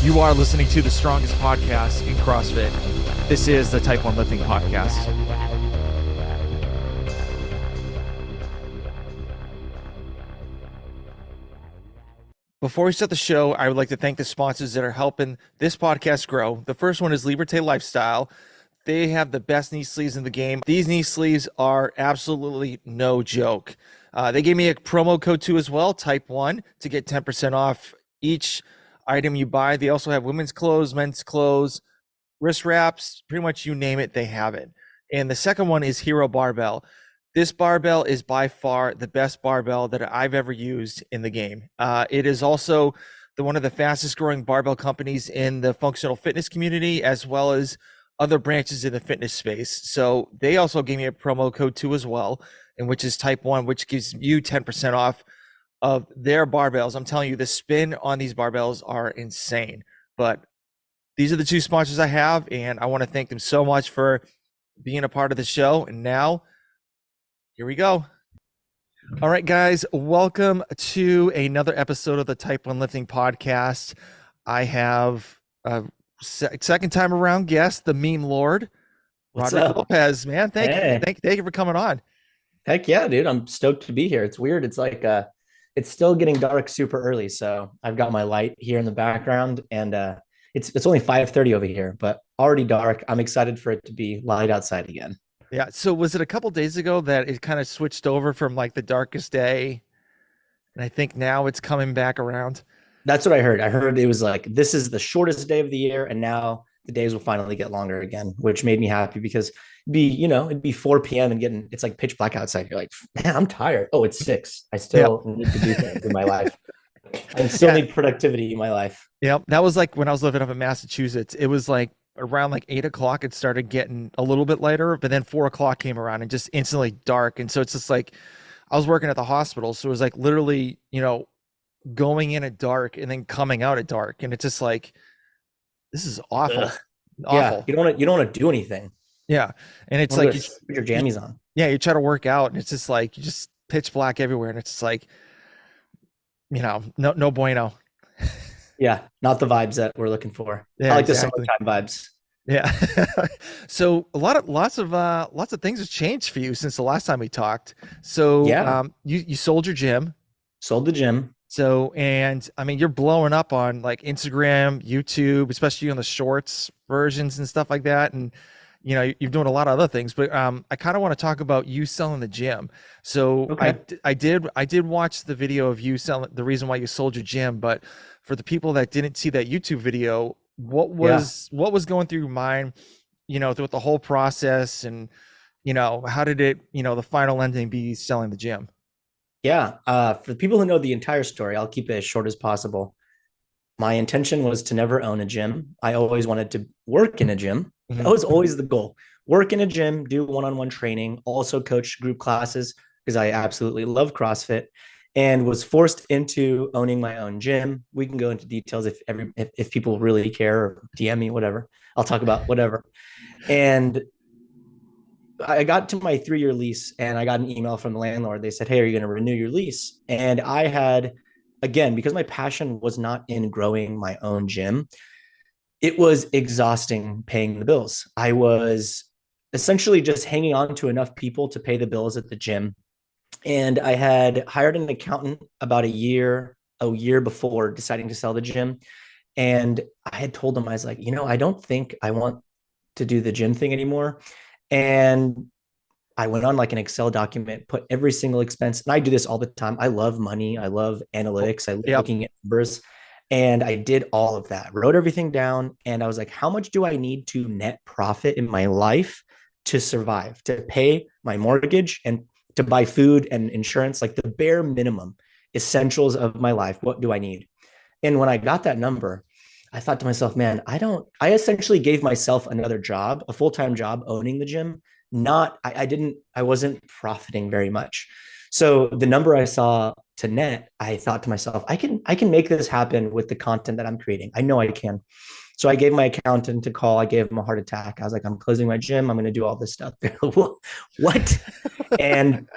You are listening to the strongest podcast in CrossFit. This is the Type 1 Lifting Podcast. Before we start the show, I would like to thank the sponsors that are helping this podcast grow. The first one is Liberté Lifestyle. They have the best knee sleeves in the game. These knee sleeves are absolutely no joke. They gave me a promo code too as well, Type 1, to get 10% off each item you buy. They also have women's clothes, men's clothes, wrist wraps, pretty much you name it, they have it. And the second one is Hero Barbell. This barbell is by far the best barbell that I've ever used in the game. It is also one of the fastest growing barbell companies in the functional fitness community, as well as other branches in the fitness space. So they also gave me a promo code too as well, and which is Type 1, which gives you 10% off of their barbells. I'm telling you, the spin on these barbells are insane. But these are the two sponsors I have, and I want to thank them so much for being a part of the show. And now, here we go. All right, guys, welcome to another episode of the Type 1 Lifting Podcast. I have a second time around guest, the meme lord, Rodrick Lopez. Man, thank you for coming on. Heck yeah, dude. I'm stoked to be here. It's weird. It's like it's still getting dark super early, so I've got my light here in the background, and it's only 5:30 over here, but already dark. I'm excited for it to be light outside again. Yeah. So was it a couple days ago that it kind of switched over from like the darkest day, and I think now it's coming back around? That's what I heard. I heard it was like this is the shortest day of the year, and now the days will finally get longer again, which made me happy because it'd be 4 p.m. and it's like pitch black outside. You're like, man, I'm tired. Oh, it's 6. I still need to do things in my life. I still need productivity in my life. Yeah, that was like when I was living up in Massachusetts. It was like around like 8 o'clock, it started getting a little bit lighter, but then 4 o'clock came around and just instantly dark. And so it's just like I was working at the hospital, so it was like literally, going in at dark and then coming out at dark, and it's just like, this is awful. Yeah, you don't want to do anything. Yeah, and it's like put your jammies on. Yeah, you try to work out, and it's just like you just pitch black everywhere, and it's just like, no bueno. Yeah, not the vibes that we're looking for. Yeah, I like the summertime vibes. Yeah. So lots of things have changed for you since the last time we talked. So yeah, you sold your gym. Sold the gym. So, and I mean, you're blowing up on like Instagram, YouTube, especially on the shorts versions and stuff like that. And, you're doing a lot of other things, but I kind of want to talk about you selling the gym. So okay. I did watch the video of you selling, the reason why you sold your gym, but for the people that didn't see that YouTube video, what was going through your mind, throughout the whole process, and, how did it, the final ending be selling the gym? Yeah. For the people who know the entire story, I'll keep it as short as possible. My intention was to never own a gym. I always wanted to work in a gym. That was always the goal. Work in a gym, do one-on-one training, also coach group classes because I absolutely love CrossFit, and was forced into owning my own gym. We can go into details if people really care, or DM me, whatever. I'll talk about whatever. And I got to my 3-year lease, and I got an email from the landlord. They said, "Hey, are you going to renew your lease?" And I had, again, because my passion was not in growing my own gym, it was exhausting paying the bills. I was essentially just hanging on to enough people to pay the bills at the gym. And I had hired an accountant about a year before deciding to sell the gym. And I had told him, I was like, I don't think I want to do the gym thing anymore. And I went on like an Excel document, put every single expense. And I do this all the time. I love money. I love analytics. I love looking at numbers. And I did all of that, wrote everything down. And I was like, how much do I need to net profit in my life to survive, to pay my mortgage and to buy food and insurance, like the bare minimum essentials of my life? What do I need? And when I got that number, I thought to myself, man, I essentially gave myself another job, a full-time job owning the gym. I wasn't profiting very much. So the number I saw to net, I thought to myself, I can make this happen with the content that I'm creating. I know I can. So I gave my accountant a call. I gave him a heart attack. I was like, I'm closing my gym. I'm going to do all this stuff. What? And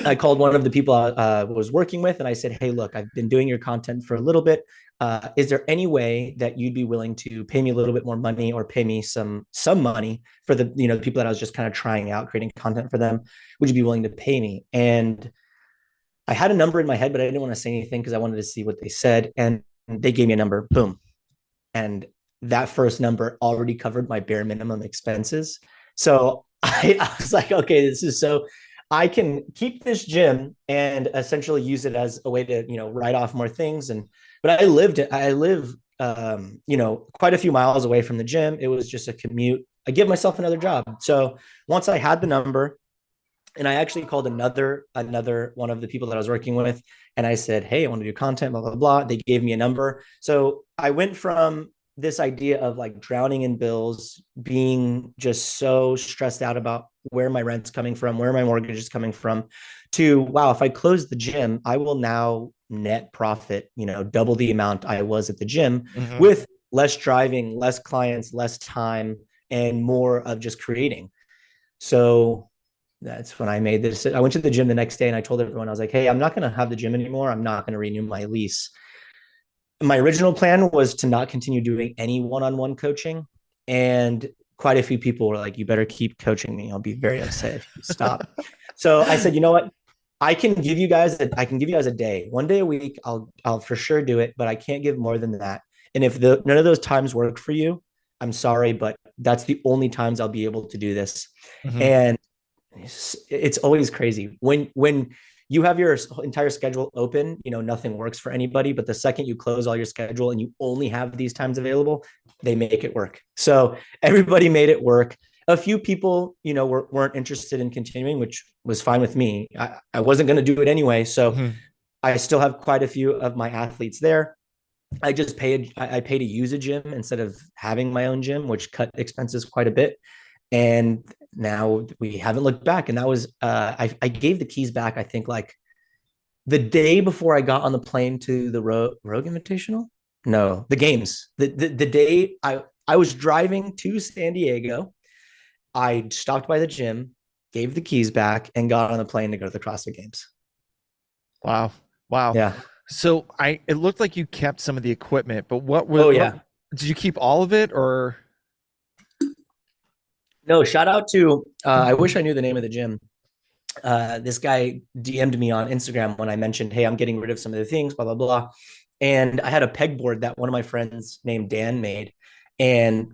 I called one of the people I was working with and I said, hey, look, I've been doing your content for a little bit. Is there any way that you'd be willing to pay me a little bit more money or pay me some money for the, the people that I was just kind of trying out, creating content for them? Would you be willing to pay me? And I had a number in my head, but I didn't want to say anything because I wanted to see what they said. And they gave me a number, boom. And that first number already covered my bare minimum expenses. So I was like, okay, this is so I can keep this gym and essentially use it as a way to, write off more things. But I live, quite a few miles away from the gym. It was just a commute. I give myself another job. So once I had the number, and I actually called another one of the people that I was working with, and I said, hey, I want to do content, blah, blah, blah. They gave me a number. So I went from this idea of like drowning in bills, being just so stressed out about where my rent's coming from, where my mortgage is coming from, to wow, if I close the gym, I will now net profit, double the amount I was at the gym with less driving, less clients, less time, and more of just creating. So that's when I made this. I went to the gym the next day and I told everyone, I was like, hey, I'm not going to have the gym anymore. I'm not going to renew my lease. My original plan was to not continue doing any one-on-one coaching. And quite a few people were like, you better keep coaching me. I'll be very upset if you stop. So I said, you know what? I can give you guys a day, 1 day a week. I'll for sure do it, but I can't give more than that. And if none of those times work for you, I'm sorry, but that's the only times I'll be able to do this. And it's always crazy when you have your entire schedule open, nothing works for anybody, but the second you close all your schedule and you only have these times available, they make it work. So everybody made it work. A few people, weren't interested in continuing, which was fine with me. I wasn't going to do it anyway. So I still have quite a few of my athletes there. I pay to use a gym instead of having my own gym, which cut expenses quite a bit. And now we haven't looked back. And that was, I gave the keys back, I think like the day before I got on the plane to the Rogue Invitational. No, the games, the day I was driving to San Diego, I stopped by the gym, gave the keys back, and got on the plane to go to the CrossFit games. Wow. Yeah. So it looked like you kept some of the equipment, but did you keep all of it or? No, shout out to, I wish I knew the name of the gym. This guy DM'd me on Instagram when I mentioned, hey, I'm getting rid of some of the things, blah, blah, blah. And I had a pegboard that one of my friends named Dan made. And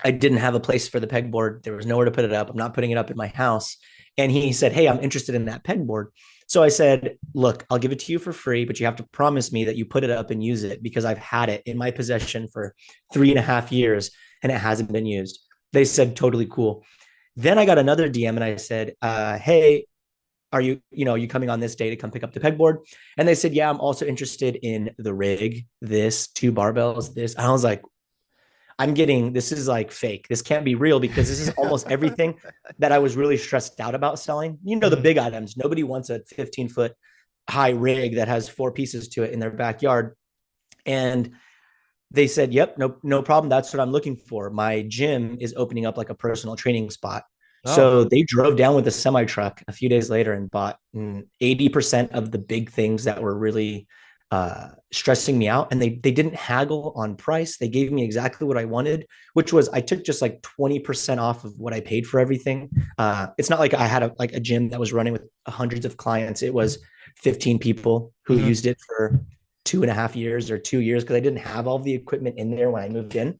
I didn't have a place for the pegboard. There was nowhere to put it up. I'm not putting it up in my house. And he said, hey, I'm interested in that pegboard. So I said, look, I'll give it to you for free, but you have to promise me that you put it up and use it because I've had it in my possession for 3.5 years and it hasn't been used. They said, totally cool. Then I got another DM and I said, hey, are you coming on this day to come pick up the pegboard? And they said, yeah, I'm also interested in the rig, this, 2 barbells, this. And I was like, this is like fake. This can't be real because this is almost everything that I was really stressed out about selling. The big items. Nobody wants a 15-foot high rig that has 4 pieces to it in their backyard. And they said, yep, no problem. That's what I'm looking for. My gym is opening up like a personal training spot. Oh. So they drove down with a semi truck a few days later and bought 80% of the big things that were really stressing me out. And they didn't haggle on price. They gave me exactly what I wanted, which was I took just like 20% off of what I paid for everything. It's not like I had a gym that was running with hundreds of clients. It was 15 people who used it for 2.5 years or 2 years because I didn't have all the equipment in there when I moved in.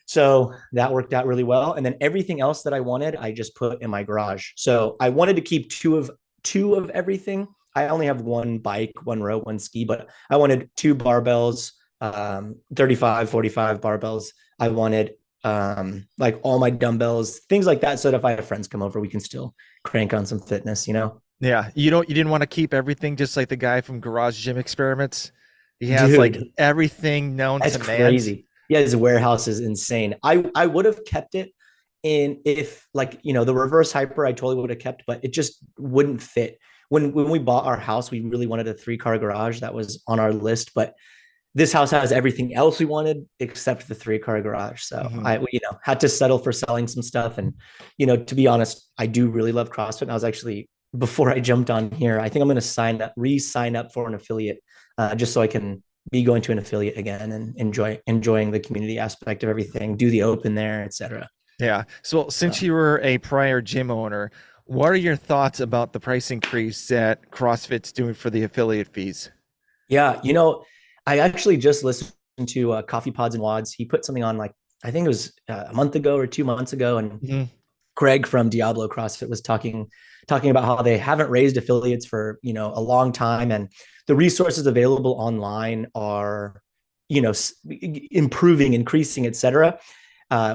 So that worked out really well. And then everything else that I wanted, I just put in my garage. So I wanted to keep two of everything. I only have 1 bike, 1 row, 1 ski, but I wanted 2 barbells, 35, 45 barbells. I wanted like all my dumbbells, things like that. So that if I have friends come over, we can still crank on some fitness, Yeah. You didn't want to keep everything just like the guy from Garage Gym Experiments. He has like everything known to man. That's crazy. Yeah, his warehouse is insane. I would have kept it if like, the reverse hyper, I totally would have kept, but it just wouldn't fit. When we bought our house, we really wanted a 3-car garage. That was on our list, but this house has everything else we wanted except the 3-car garage. So I had to settle for selling some stuff. And, to be honest, I do really love CrossFit. And I was actually before I jumped on here. I think I'm going to re-sign up for an affiliate, just so I can be going to an affiliate again and enjoying the community aspect of everything, do the open there, etc. Yeah. So since you were a prior gym owner, what are your thoughts about the price increase that CrossFit's doing for the affiliate fees? Yeah, I actually just listened to Coffee Pods and Wads. He put something on like I think it was a month ago or 2 months ago, and Mhm. Greg from Diablo CrossFit was talking about how they haven't raised affiliates for a long time, and the resources available online are improving, increasing, etc.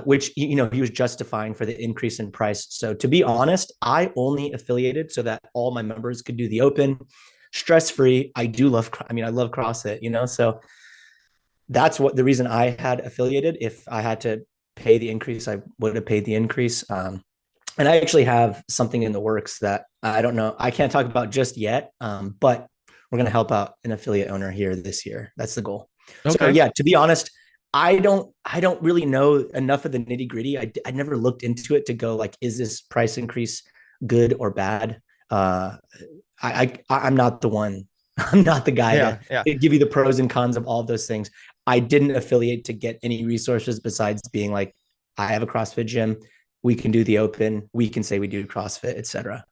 Which he was justifying for the increase in price. So to be honest, I only affiliated so that all my members could do the open stress free. I love CrossFit, so that's what the reason I had affiliated. If I had to pay the increase, I would have paid the increase. And I actually have something in the works that I don't know, I can't talk about just yet, but we're going to help out an affiliate owner here this year. That's the goal. So Okay. yeah, to be honest, I don't really know enough of the nitty gritty. I never looked into it to go like, is this price increase good or bad? Uh, I'm not the one. I'm not the guy Yeah. to Yeah. give you the pros and cons of all of those things. I didn't affiliate to get any resources besides being like, I have a CrossFit gym. We can do the open. We can say we do CrossFit, etc.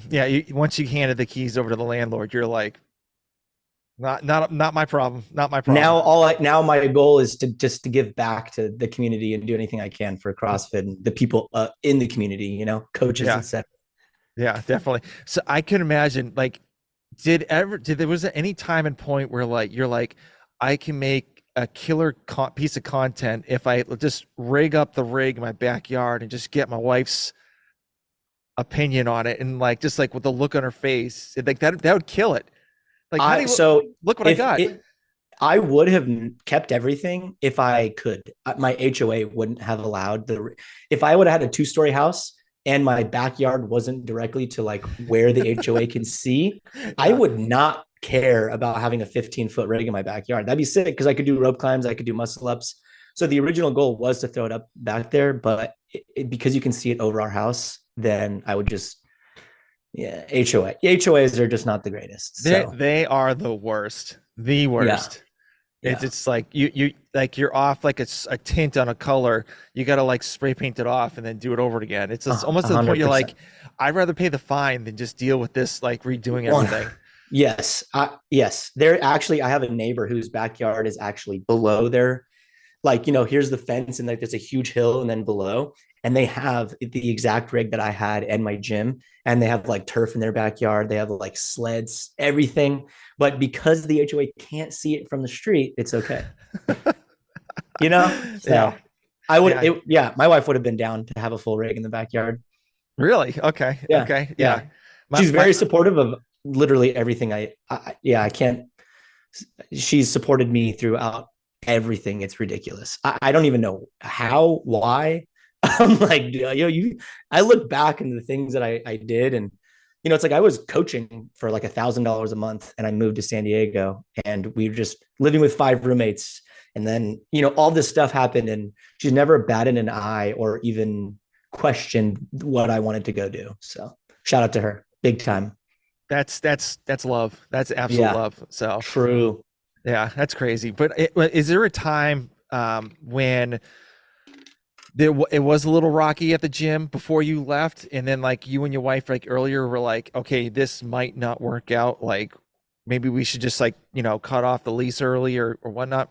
Yeah. Once you handed the keys over to the landlord, you're like, not my problem. Not my problem. Now my goal is to just to give back to the community and do anything I can for CrossFit and the people in the community, coaches, Yeah. etc. Yeah, definitely. So I can imagine, like, did there was any time and point where like you're like, I can make a killer piece of content if I just rig up the rig in my backyard and just get my wife's opinion on it, and like just like with the look on her face, like that would kill it. Like, honey, I so look what I if got. it I would have kept everything if I could. My HOA wouldn't have allowed if I would have had a 2-story house and my backyard wasn't directly to like where the HOA can see, I Yeah. would not care about having a 15-foot rig in my backyard. That'd be sick because I could do rope climbs, I could do muscle ups. So the original goal was to throw it up back there, but because you can see it over our house, then I would just yeah, HOA. HOAs are just not the greatest. So They are the worst. The yeah, worst. It's yeah. it's like you like you're off like it's a tint on a color. You got to like spray paint it off and then do it over again. It's almost to the point you're 100%. like, I'd rather pay the fine than just deal with this like redoing One, everything. yes, yes. I have a neighbor whose backyard is actually below their, like, here's the fence and like there's a huge hill and then below, and they have the exact rig that I had and my gym, and they have like turf in their backyard. They have like sleds, everything. But because the HOA can't see it from the street, it's okay. Yeah. So Yeah. yeah, my wife would have been down to have a full rig in the backyard. Really? Okay. Yeah, Okay. Yeah. yeah. My She's my very supportive of literally everything. Yeah, I can't. She's supported me throughout everything. It's ridiculous. I don't even know how, why. I'm like, I look back into the things that I did, and it's like I was coaching for like $1,000 a month, and I moved to San Diego, and we were just living with 5 roommates, and then all this stuff happened, and she's never batted an eye or even questioned what I wanted to go do. So shout out to her, big time. that's love. That's absolute Yeah, love. So true. yeah, that's crazy. But is there a time when it was a little rocky at the gym before you left, and then like you and your wife like earlier were like, okay, this might not work out, like maybe we should just like cut off the lease early or whatnot?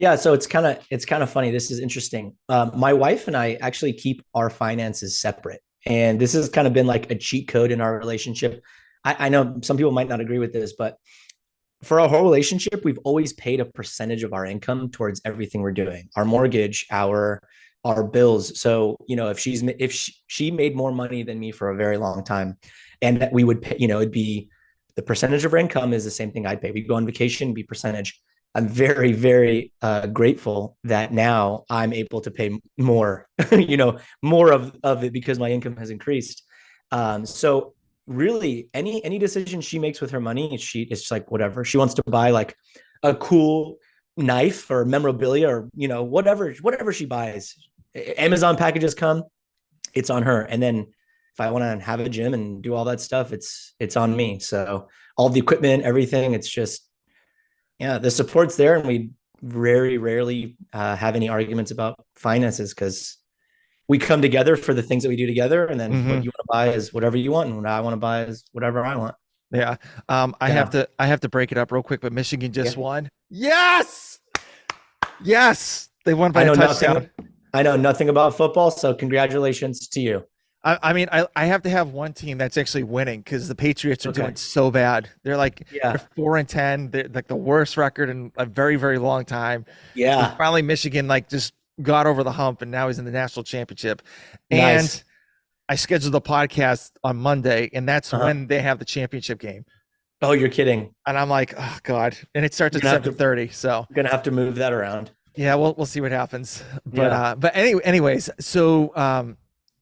Yeah, so it's kind of funny. This is interesting. My wife and I actually keep our finances separate, and this has kind of been like a cheat code in our relationship. I know some people might not agree with this, but for our whole relationship, we've always paid a percentage of our income towards everything we're doing, our mortgage, our bills. So if she made more money than me for a very long time, and that we would pay, it'd be the percentage of her income is the same thing I'd pay. We'd go on vacation, be percentage. I'm very, very grateful that now I'm able to pay more, more of it because my income has increased. So really, any decision she makes with her money, it's just like whatever she wants to buy, like a cool knife or memorabilia or whatever she buys. Amazon packages come, it's on her. And then if I want to have a gym and do all that stuff, it's on me. So all the equipment, everything, it's just, yeah, the support's there, and we very rarely have any arguments about finances because we come together for the things that we do together, and then what you want to buy is whatever you want, and what I want to buy is whatever I want. Yeah. Yeah. I have to break it up real quick, but Michigan just Yeah. won. Yes. Yes. They won by I a know touchdown. nothing. I know nothing about football, so congratulations to you. I mean, I have to have one team that's actually winning because the Patriots are doing Okay. so bad. They're Yeah. 4-10. They're like the worst record in a very, very long time. And Yeah. finally Michigan like just got over the hump and now he's in the national championship. And Nice. I scheduled the podcast on Monday, and that's Uh-huh. when they have the championship game. Oh, you're kidding. And I'm like, oh God. And it starts You're at gonna have to 7:30. So you're gonna have to move that around. yeah, we'll see what happens. Yeah. But anyways, so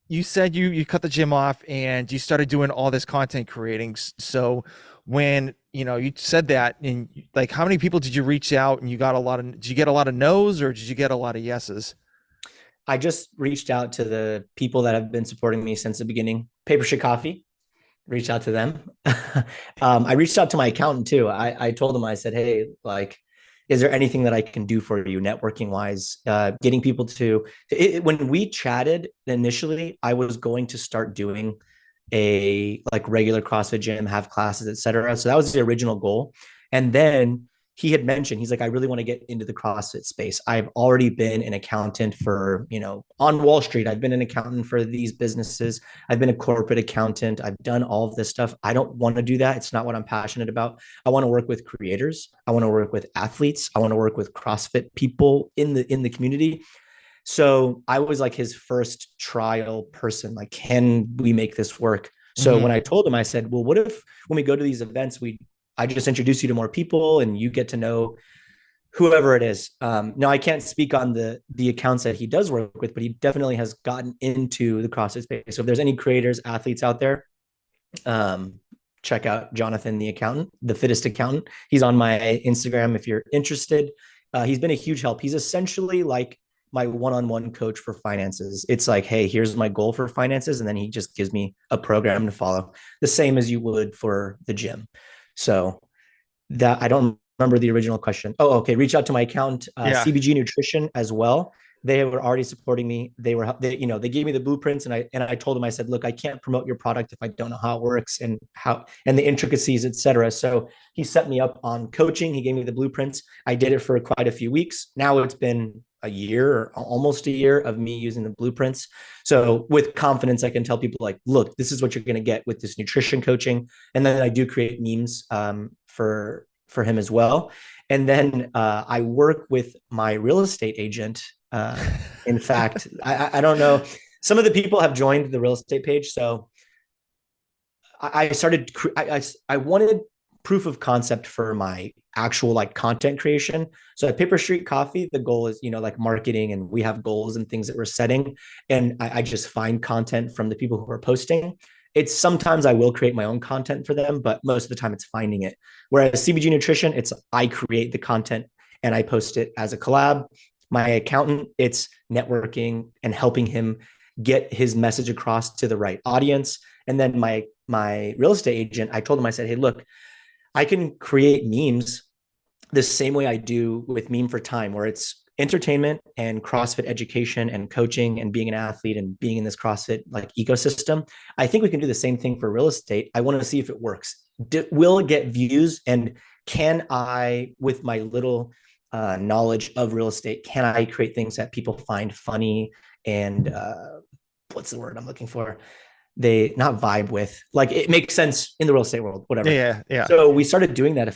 you said you cut the gym off and you started doing all this content creating. So when you said that, and like how many people did you reach out and did you get a lot of no's or did you get a lot of yeses? I just reached out to the people that have been supporting me since the beginning. Paper Shit Coffee, reached out to them. I reached out to my accountant too. I told him, I said, hey, like, is there anything that I can do for you networking wise? Getting people when we chatted initially, I was going to start doing a like regular CrossFit gym, have classes, etc. So that was the original goal. And then he had mentioned, he's like, I really want to get into the CrossFit space. I've already been an accountant for, on Wall Street. I've been an accountant for these businesses. I've been a corporate accountant. I've done all of this stuff. I don't want to do that. It's not what I'm passionate about. I want to work with creators. I want to work with athletes. I want to work with CrossFit people in the community. So I was like his first trial person. Like, can we make this work? So when I told him, I said, well, what if when we go to these events, I just introduce you to more people and you get to know whoever it is. Now I can't speak on the accounts that he does work with, but he definitely has gotten into the CrossFit space. So if there's any creators, athletes out there, check out Jonathan, the accountant, the fittest accountant. He's on my Instagram if you're interested. He's been a huge help. He's essentially like my one-on-one coach for finances. It's like, hey, here's my goal for finances. And then he just gives me a program to follow, the same as you would for the gym. So that, I don't remember the original question. Oh, okay. Reach out to my accountant, Yeah. CBG Nutrition as well. They were already supporting me. They gave me the blueprints, and I told them, I said, look, I can't promote your product if I don't know how it works and the intricacies, etc. So he set me up on coaching. He gave me the blueprints. I did it for quite a few weeks. Now it's been a year or almost a year of me using the blueprints. So with confidence, I can tell people like, look, this is what you're going to get with this nutrition coaching. And then I do create memes for him as well. And then I work with my real estate agent. In fact, I don't know. Some of the people have joined the real estate page. So I started, I wanted proof of concept for my actual like content creation. So at Paper Street Coffee, the goal is, like marketing, and we have goals and things that we're setting. And I just find content from the people who are posting. It's sometimes I will create my own content for them, but most of the time it's finding it. Whereas CBG Nutrition, it's I create the content and I post it as a collab. My accountant, it's networking and helping him get his message across to the right audience. And then my real estate agent, I told him, I said, hey, look, I can create memes the same way I do with Meme for Time, where it's entertainment and CrossFit education and coaching and being an athlete and being in this CrossFit like ecosystem. I think we can do the same thing for real estate. I want to see if it works. Will it get views? And can I, with my little knowledge of real estate, can I create things that people find funny and what's the word I'm looking for? They not vibe with, like it makes sense in the real estate world, whatever. Yeah. So we started doing that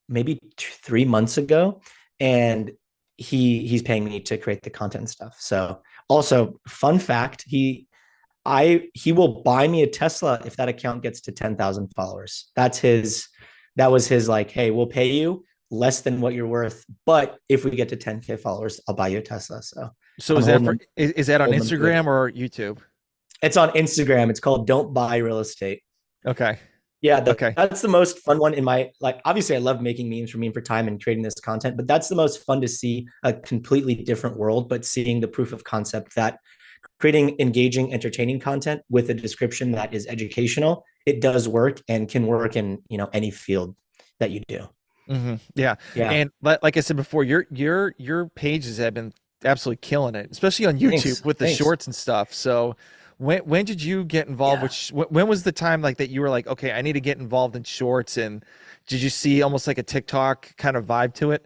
maybe 3 months ago, and he's paying me to create the content and stuff. So also, fun fact, he will buy me a Tesla if that account gets to 10,000 followers. That was his like, hey, we'll pay you less than what you're worth, but if we get to 10K followers, I'll buy you a Tesla. So is that on Instagram or YouTube? It's on Instagram. It's called Don't Buy Real Estate. Okay. Yeah, Okay. that's the most fun one in my, like, obviously I love making memes for Meme for Time and creating this content, but that's the most fun to see a completely different world, but seeing the proof of concept that creating engaging, entertaining content with a description that is educational, it does work and can work in, any field that you do. Yeah. Yeah. And like I said before, your pages have been absolutely killing it, especially on YouTube Thanks. with the Thanks. shorts and stuff. So when did you get involved Yeah. with when was the time like that you were like, okay, I need to get involved in shorts? And did you see almost like a TikTok kind of vibe to it?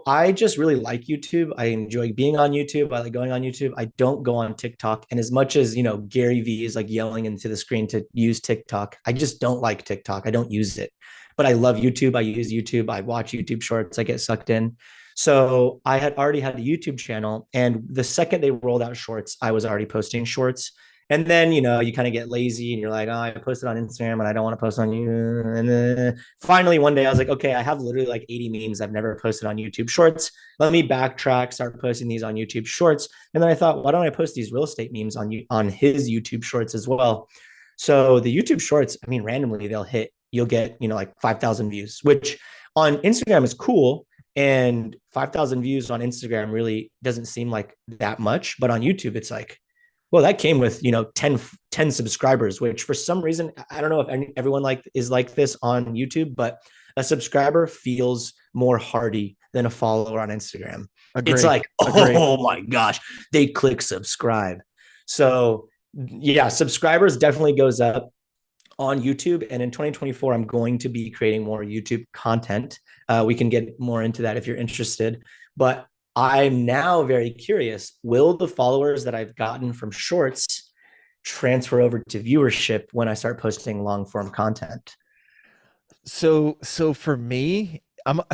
I just really like YouTube. I enjoy being on YouTube. I like going on YouTube. I don't go on TikTok. And as much as, Gary Vee is like yelling into the screen to use TikTok, I just don't like TikTok. I don't use it. But I love YouTube. I use YouTube. I watch YouTube shorts. I get sucked in. So I had already had a YouTube channel. And the second they rolled out shorts, I was already posting shorts. And then, you kind of get lazy and you're like, oh, I posted on Instagram and I don't want to post on you. And then finally, one day I was like, okay, I have literally like 80 memes I've never posted on YouTube Shorts. Let me backtrack, start posting these on YouTube Shorts. And then I thought, why don't I post these real estate memes on his YouTube Shorts as well? So the YouTube Shorts, I mean, randomly they'll hit, you'll get, like 5,000 views, which on Instagram is cool. And 5,000 views on Instagram really doesn't seem like that much. But on YouTube, it's like, well, that came with 10 subscribers, which for some reason I don't know if everyone is like this on YouTube, but a subscriber feels more hardy than a follower on Instagram. It's Agree. like, Agree. oh my gosh, they click subscribe. So yeah, subscribers definitely goes up on YouTube. And in 2024, I'm going to be creating more YouTube content. We can get more into that if you're interested. But I'm now very curious, will the followers that I've gotten from shorts transfer over to viewership when I start posting long form content? So for me,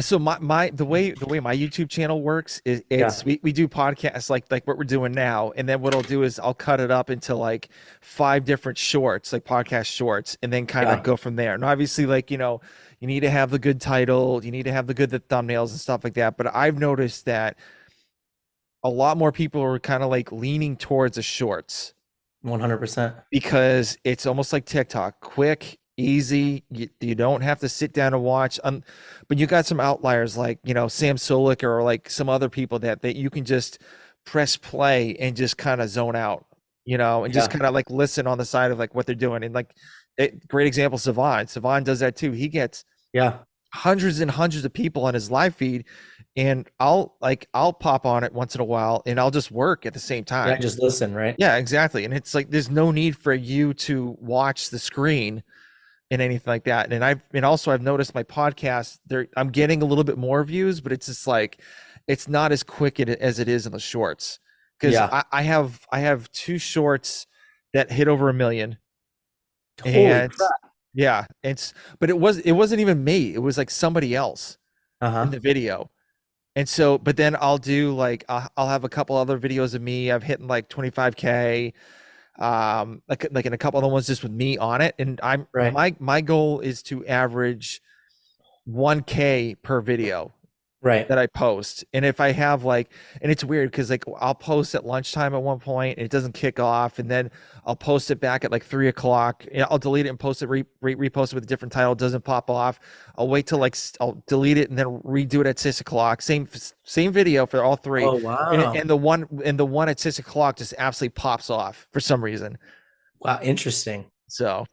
so my the way my YouTube channel works is Yeah. we do podcasts like what we're doing now, and then what I'll do is I'll cut it up into like 5 different shorts, like podcast shorts, and then kind of Yeah. go from there. And obviously, like, you need to have the good title, you need to have the thumbnails and stuff like that. But I've noticed that a lot more people are kind of like leaning towards the shorts 100%. because it's almost like TikTok, quick, easy. You don't have to sit down and watch. But you got some outliers like, Sam Solik or like some other people that you can just press play and just kind of zone out, and just Yeah. kind of like listen on the side of like what they're doing. And like, great example, Savon. Savon does that too. He gets Yeah. hundreds and hundreds of people on his live feed, and I'll pop on it once in a while and I'll just work at the same Yeah. time. Just listen, right? Yeah, exactly. And it's like there's no need for you to watch the screen and anything like that. And also I've noticed my podcast there, I'm getting a little bit more views, but it's just like it's not as quick as it is in the shorts. Because Yeah. I have 2 shorts that hit over 1 million. Holy And crap. yeah, but it wasn't even me. It was like somebody else Uh in huh. the video. And so, but then I'll do like I'll have a couple other videos of me. I've hit like 25K, like in a couple other ones just with me on it. And I'm Right. my goal is to average 1K per video Right. that I post. And if I have like, and it's weird because like I'll post at lunchtime at one point and it doesn't kick off, and then I'll post it back at like 3 o'clock. I'll delete it and post it, repost it with a different title. It doesn't pop off. I'll wait till like I'll delete it and then redo it at 6 o'clock. Same video for all three, Oh, and wow. the one at 6 o'clock just absolutely pops off for some reason. Wow. Interesting. So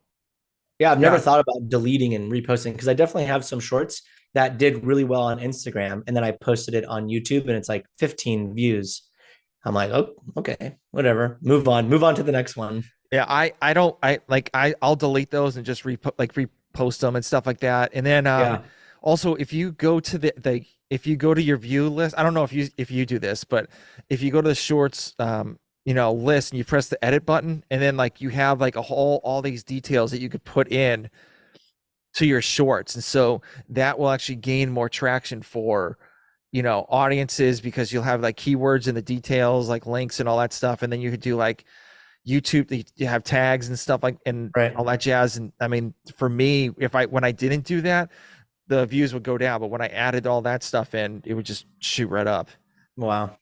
Yeah, I've never yeah, thought about deleting and reposting because I definitely have some shorts that did really well on Instagram, and then I posted it on YouTube and it's like 15 views. I'm like, oh, okay, whatever. Move on to the next one. yeah. I don't I'll delete those and just repost them and stuff like that. And then Yeah. also if you go to the if you go to your view list, I don't know if you do this, but if you go to the shorts list and you press the edit button, and then like you have like all these details that you could put in to your shorts. And so that will actually gain more traction for audiences, because you'll have like keywords in the details, like links and all that stuff. And then you could do like YouTube, you have tags and stuff like and Right. all that jazz. And I mean, for me, when I didn't do that, the views would go down, but when I added all that stuff in, it would just shoot right up. Wow.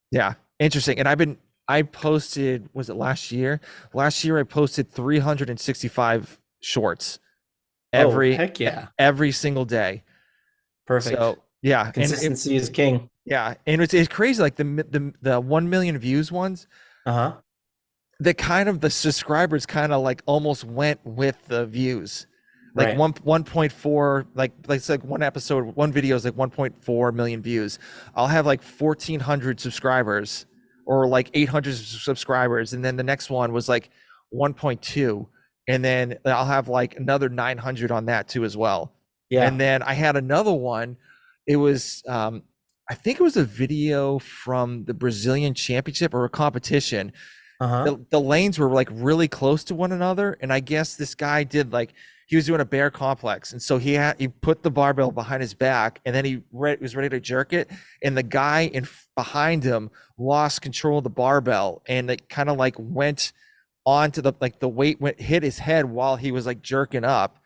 Yeah, interesting. And I posted, was it last year? Last year I posted 365 shorts Oh, every heck yeah. every single day. Perfect. So yeah, and Consistency is king. Yeah, and it's crazy. Like the 1 million views ones, Uh-huh. the kind of the subscribers kind of like almost went with the views. Like Right. 1.4, like it's like one episode, one video is like 1.4 million views. I'll have like 1,400 subscribers or like 800 subscribers, and then the next one was like 1.2, and then I'll have like another 900 on that too as well. And Yeah. then I had another one. It was I think it was a video from the Brazilian Championship or a competition. Uh-huh. The lanes were like really close to one another, and I guess this guy did like he was doing a bear complex, and so he put the barbell behind his back, and then was ready to jerk it, and the guy in behind him lost control of the barbell, and it kind of like went onto the like the weight went hit his head while he was like jerking up,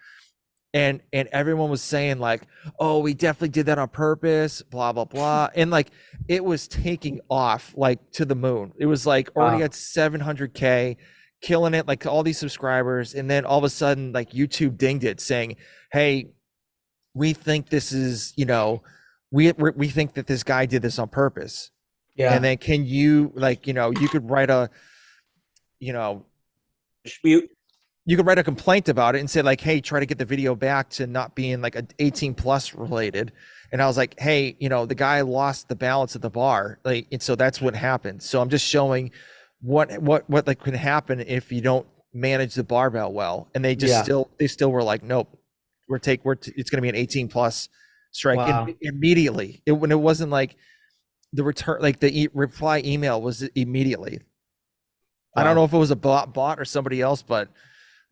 and everyone was saying like, oh, we definitely did that on purpose, blah blah blah, and like it was taking off like to the moon. It was like already Wow. at 700K, killing it, like all these subscribers, and then all of a sudden like YouTube dinged it saying, hey, we think this is, we think that this guy did this on purpose, and Yeah. then can you like, you could write a, you know We, you could write a complaint about it and say like, hey, try to get the video back to not being like a 18 plus related. And I was like, hey, the guy lost the balance at the bar, like, and so that's what happened. So I'm just showing what like can happen if you don't manage the barbell well. And yeah. they still were like, nope, it's going to be an 18 plus strike. And Wow. immediately when it wasn't like the return, like the reply email was immediately. I don't know Wow. if it was a bot or somebody else, but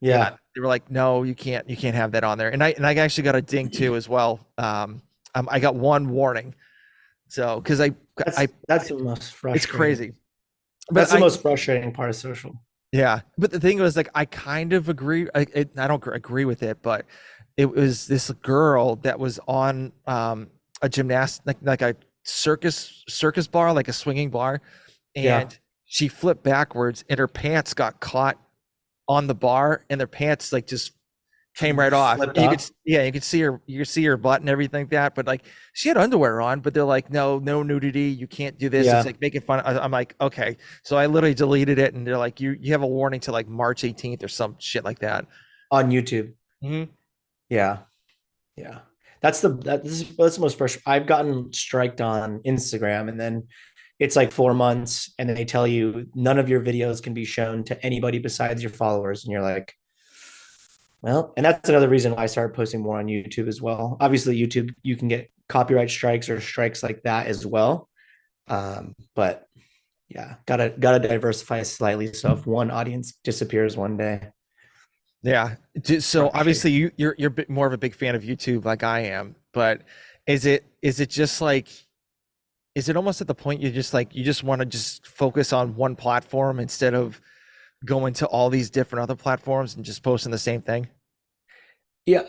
yeah, Yeah. they were like, no, you can't have that on there. And I actually got a ding too as well. I got one warning. So because I That's the most it's frustrating. crazy. But That's the I most frustrating part of social. yeah. But the thing was like I kind of agree. I don't agree with it, but it was this girl that was on a gymnast like a circus bar, like a swinging bar, Yeah. and she flipped backwards and her pants got caught on the bar, and their pants like just came right off. Slipped off You could see her butt and everything like that. But like she had underwear on, but they're like, no, no nudity. You can't do this. It's Yeah. like making fun. I'm like, okay. So I literally deleted it, and they're like, you have a warning to like March 18th or some shit like that. On YouTube. Mm-hmm. Yeah. Yeah. That's the most frustrating. I've gotten striked on Instagram, and then it's like 4 months, and then they tell you none of your videos can be shown to anybody besides your followers. And you're like, well, and that's another reason why I started posting more on YouTube as well. Obviously, YouTube, you can get copyright strikes or strikes like that as well. But yeah, gotta diversify slightly. So if one audience disappears one day, Yeah. So frustrating. obviously you're a bit more of a big fan of YouTube like I am, but is it just like is it almost at the point you just want to just focus on one platform instead of going to all these different other platforms and just posting the same thing? Yeah,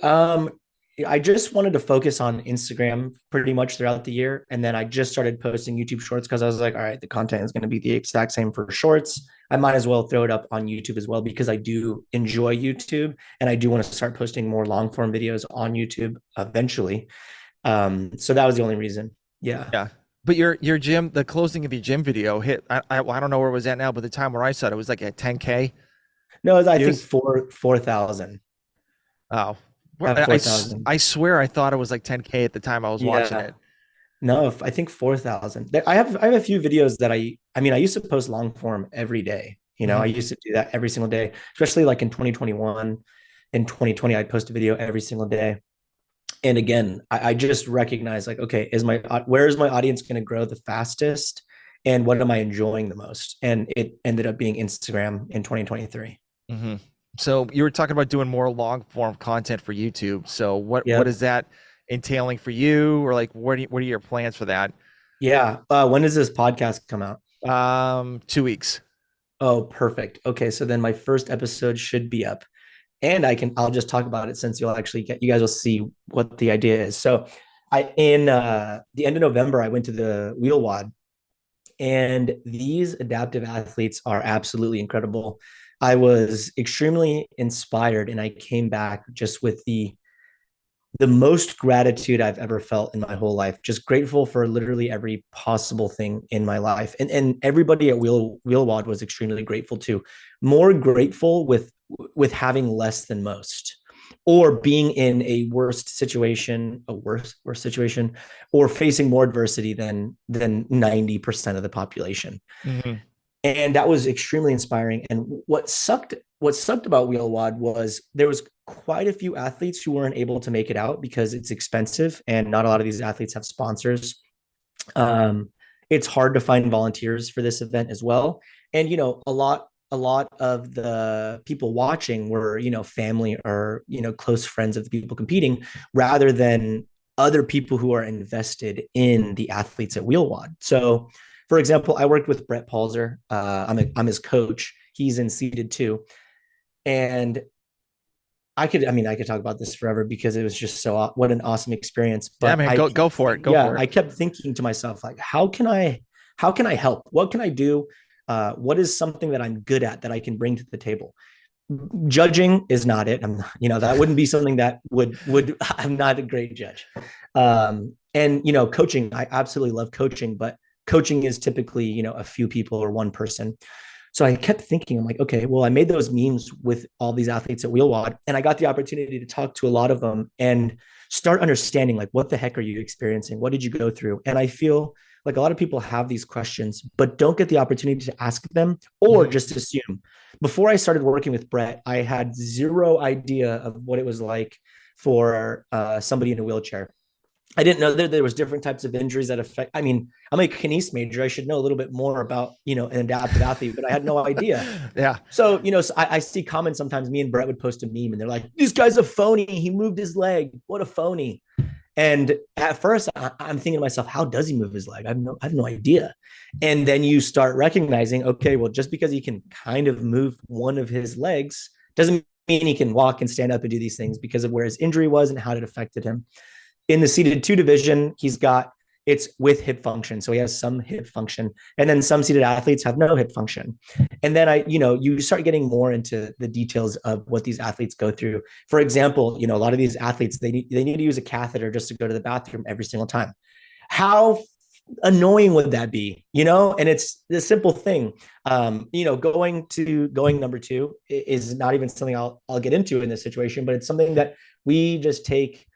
I just wanted to focus on Instagram pretty much throughout the year, and then I just started posting YouTube Shorts because I was like, all right, the content is going to be the exact same for Shorts. I might as well throw it up on YouTube as well because I do enjoy YouTube, and I do want to start posting more long form videos on YouTube eventually. So that was the only reason. Yeah. Yeah. But your gym, the closing of your gym video hit. I don't know where it was at now, but the time where I saw it, it was like at 10K No, I think views. four thousand. Oh, At 4,000. I swear I thought it was like 10K at the time I was watching Yeah. it. No, I think 4,000. I have a few videos that I mean, I used to post long form every day. I Mhm. used to do that every single day, especially like in 2021. In 2020, I'd post a video every single day. And again, I just recognize like, okay, where is my audience going to grow the fastest? And what am I enjoying the most? And it ended up being Instagram in 2023. Mhm. So you were talking about doing more long form content for YouTube. So what is Yep. that entailing for you, or like what are your plans for that? Yeah. When does this podcast come out? 2 weeks. Oh, perfect. Okay, so then my first episode should be up. And I'll just talk about it since you guys will see what the idea is. So I in the end of November, I went to the wheel wad, and these adaptive athletes are absolutely incredible. I was extremely inspired, and I came back just with the most gratitude I've ever felt in my whole life. Just grateful for literally every possible thing in my life. And everybody at Wheelwad was extremely grateful too. More grateful with having less than most, or being in a worse situation, or facing more adversity than 90% of the population. Mm-hmm. And that was extremely inspiring. And what sucked about Wheelwad was there was quite a few athletes who weren't able to make it out because it's expensive and not a lot of these athletes have sponsors. It's hard to find volunteers for this event as well. And a lot of the people watching were, family or, close friends of the people competing, rather than other people who are invested in the athletes at Wheelwad. So, for example, I worked with Brett Palzer. I'm his coach. He's in seated too. And I could talk about this forever because it was just what an awesome experience. Yeah, But man, go for it. Go for it. I kept thinking to myself, like, how can I help? What can I do? What is something that I'm good at that I can bring to the table? Judging is not it. That wouldn't be something that would I'm not a great judge. And coaching, I absolutely love coaching, but coaching is typically, a few people or one person. So I kept thinking, I'm like, okay, well, I made those memes with all these athletes at Wheelwad, and I got the opportunity to talk to a lot of them and start understanding, like, what the heck are you experiencing? What did you go through? And I feel like a lot of people have these questions, but don't get the opportunity to ask them, or just assume. Before I started working with Brett, I had zero idea of what it was like for somebody in a wheelchair. I didn't know that there was different types of injuries that affect. I mean, I'm a kines major. I should know a little bit more about, an adaptive athlete, but I had no idea. Yeah. So I see comments sometimes. Me and Brett would post a meme, and they're like, "This guy's a phony. He moved his leg. What a phony." And at first, I'm thinking to myself, "How does he move his leg? I have no idea." And then you start recognizing, okay, well, just because he can kind of move one of his legs doesn't mean he can walk and stand up and do these things, because of where his injury was and how it affected him. In the seated 2 division, it's with hip function. So he has some hip function, and then some seated athletes have no hip function. And then you start getting more into the details of what these athletes go through. For example, a lot of these athletes, they need to use a catheter just to go to the bathroom every single time. How annoying would that be? And it's the simple thing. Going number 2 is not even something I'll get into in this situation, but it's something that we just take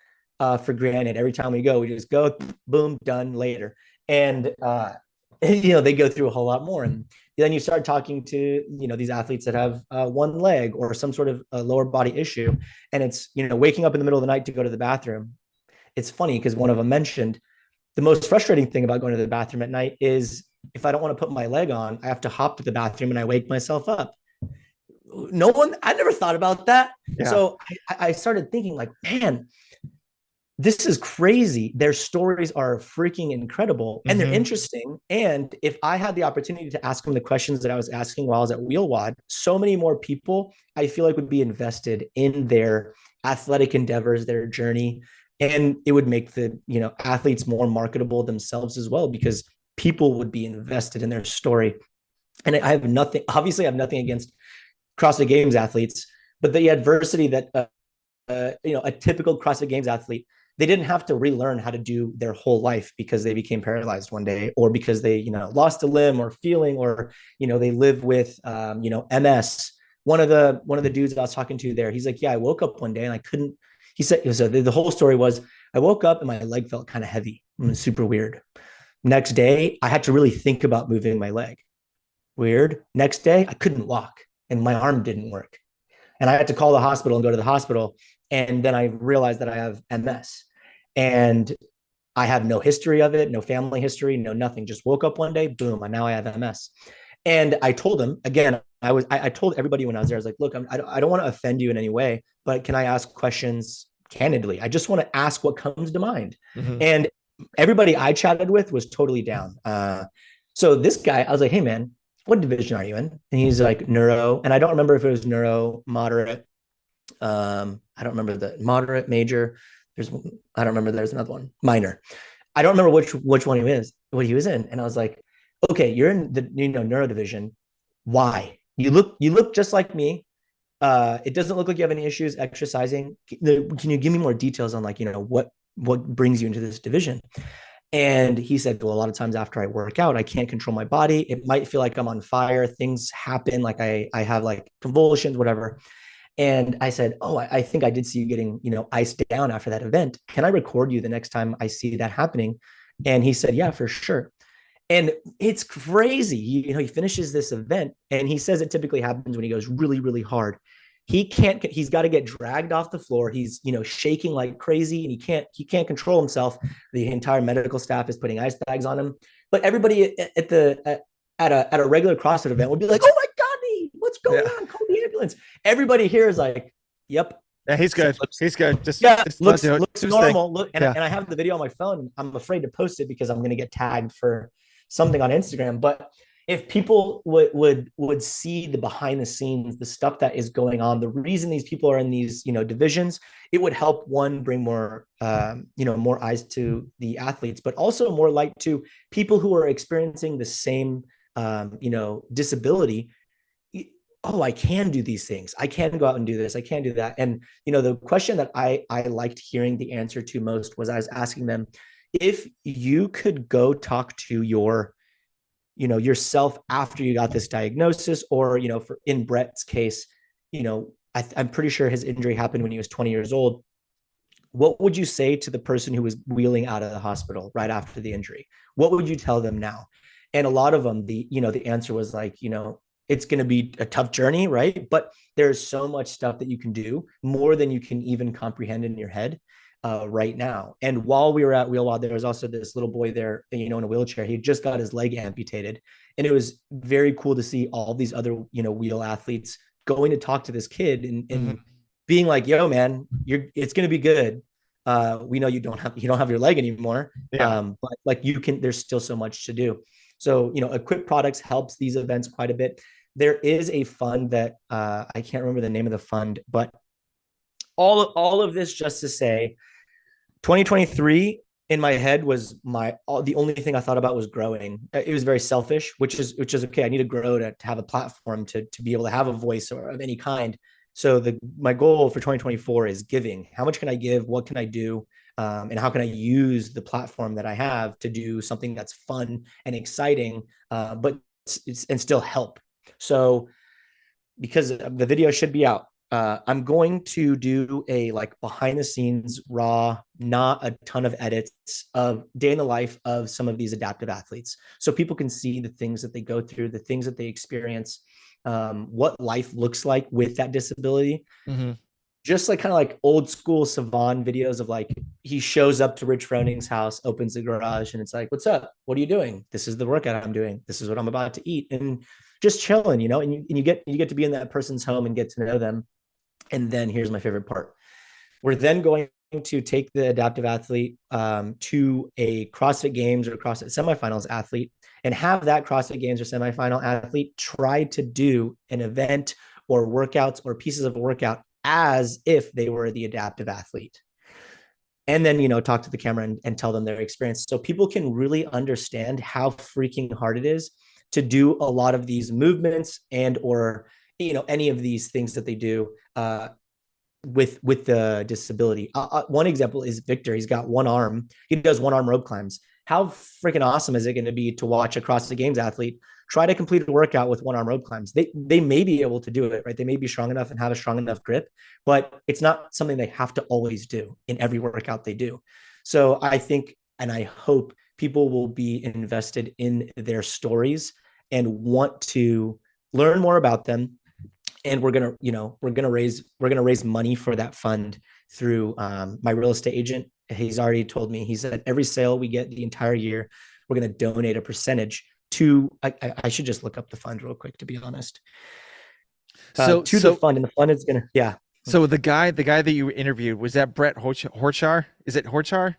for granted. Every time we go, we just go, boom, done, later. And they go through a whole lot more. And then you start talking to these athletes that have one leg or some sort of lower body issue, and it's waking up in the middle of the night to go to the bathroom. It's funny because one of them mentioned the most frustrating thing about going to the bathroom at night is, if I don't want to put my leg on, I have to hop to the bathroom and I wake myself up. I never thought about that. Yeah. So I started thinking, like, man, this is crazy. Their stories are freaking incredible, and they're interesting. And if I had the opportunity to ask them the questions that I was asking while I was at Wheelwad, so many more people, I feel like, would be invested in their athletic endeavors, their journey. And it would make the, athletes more marketable themselves as well, because people would be invested in their story. And I have nothing against CrossFit Games athletes, but the adversity that, a typical CrossFit Games athlete, they didn't have to relearn how to do their whole life because they became paralyzed one day, or because they, lost a limb or feeling, or, they live with, MS. One of the dudes I was talking to there, he's like, yeah, I woke up one day and I couldn't, he said, so the whole story was, I woke up and my leg felt kind of heavy. It was super weird. Next day, I had to really think about moving my leg. Weird. Next day, I couldn't walk and my arm didn't work. And I had to call the hospital and go to the hospital. And then I realized that I have MS. And I have no history of it, no family history, no nothing. Just woke up one day, boom, and now I have MS. And I told them, again, I told everybody when I was there, I was like, look, I don't want to offend you in any way, but can I ask questions candidly? I just want to ask what comes to mind. And everybody I chatted with was totally down. So this guy, I was like, hey, man, what division are you in? And he's like, neuro. And I don't remember if it was neuro, moderate. I don't remember the moderate, major. I don't remember. There's another one, minor. I don't remember which one what he was in. And I was like, okay, you're in the neuro division. Why? You look just like me. It doesn't look like you have any issues exercising. Can you give me more details on like, what brings you into this division? And he said, well, a lot of times after I work out, I can't control my body. It might feel like I'm on fire. Things happen, like I have like convulsions, whatever. And I said, oh, I think I did see you getting, iced down after that event. Can I record you the next time I see that happening? And he said, yeah, for sure. And it's crazy. He finishes this event and he says it typically happens when he goes really, really hard. He's got to get dragged off the floor. He's, shaking like crazy and he can't control himself. The entire medical staff is putting ice bags on him. But everybody at a regular CrossFit event would be like, oh my God, what's going on? Call the ambulance. Everybody here is like, yep. Yeah, he's good. He's good. Just looks normal. Look, and I have the video on my phone. I'm afraid to post it because I'm going to get tagged for something on Instagram. But if people would see the behind the scenes, the stuff that is going on, the reason these people are in these divisions, it would help one bring more more eyes to the athletes, but also more light to people who are experiencing the same disability. Oh, I can do these things. I can go out and do this. I can do that. And, the question that I liked hearing the answer to most was I was asking them, if you could go talk to yourself after you got this diagnosis, or, in Brett's case, I'm pretty sure his injury happened when he was 20 years old. What would you say to the person who was wheeling out of the hospital right after the injury? What would you tell them now? And a lot of them, the answer was like, it's going to be a tough journey, right? But there's so much stuff that you can do, more than you can even comprehend in your head right now. And while we were at Wheelwad, there was also this little boy there, in a wheelchair. He just got his leg amputated. And it was very cool to see all these other, wheel athletes going to talk to this kid and being like, yo, man, it's going to be good. We know you don't have your leg anymore. Yeah. But like there's still so much to do. So, Equip Products helps these events quite a bit. There is a fund that I can't remember the name of the fund, but all of this just to say 2023 in my head was the only thing I thought about was growing. It was very selfish, which is okay. I need to grow to have a platform to be able to have a voice or of any kind. So my goal for 2024 is giving. How much can I give? What can I do? And how can I use the platform that I have to do something that's fun and exciting, but and still help. So because the video should be out, I'm going to do a like behind the scenes raw, not a ton of edits, of day in the life of some of these adaptive athletes. So people can see the things that they go through, the things that they experience, what life looks like with that disability. Mm-hmm. Just like kind of like old school Savan videos of like, he shows up to Rich Froning's house, opens the garage, and it's like, what's up? What are you doing? This is the workout I'm doing. This is what I'm about to eat. And just chilling, and you get to be in that person's home and get to know them. And then here's my favorite part. We're then going to take the adaptive athlete to a CrossFit Games or CrossFit semifinals athlete, and have that CrossFit Games or semifinal athlete try to do an event or workouts or pieces of a workout as if they were the adaptive athlete. And then, talk to the camera and tell them their experience. So people can really understand how freaking hard it is to do a lot of these movements and, or, any of these things that they do with the disability. One example is Victor. He's got one arm. He does one arm rope climbs. How freaking awesome is it going to be to watch a CrossFit Games athlete try to complete a workout with one arm rope climbs? They may be able to do it, right? They may be strong enough and have a strong enough grip, but it's not something they have to always do in every workout they do. So I think, and I hope, people will be invested in their stories and want to learn more about them. And we're gonna raise money for that fund through my real estate agent. He's already told me, he said every sale we get the entire year, we're going to donate a percentage to, I should just look up the fund real quick, to be honest. The fund, and the fund is going to, yeah. So the guy that you interviewed, was that Brett Horchar? Is it Horchar?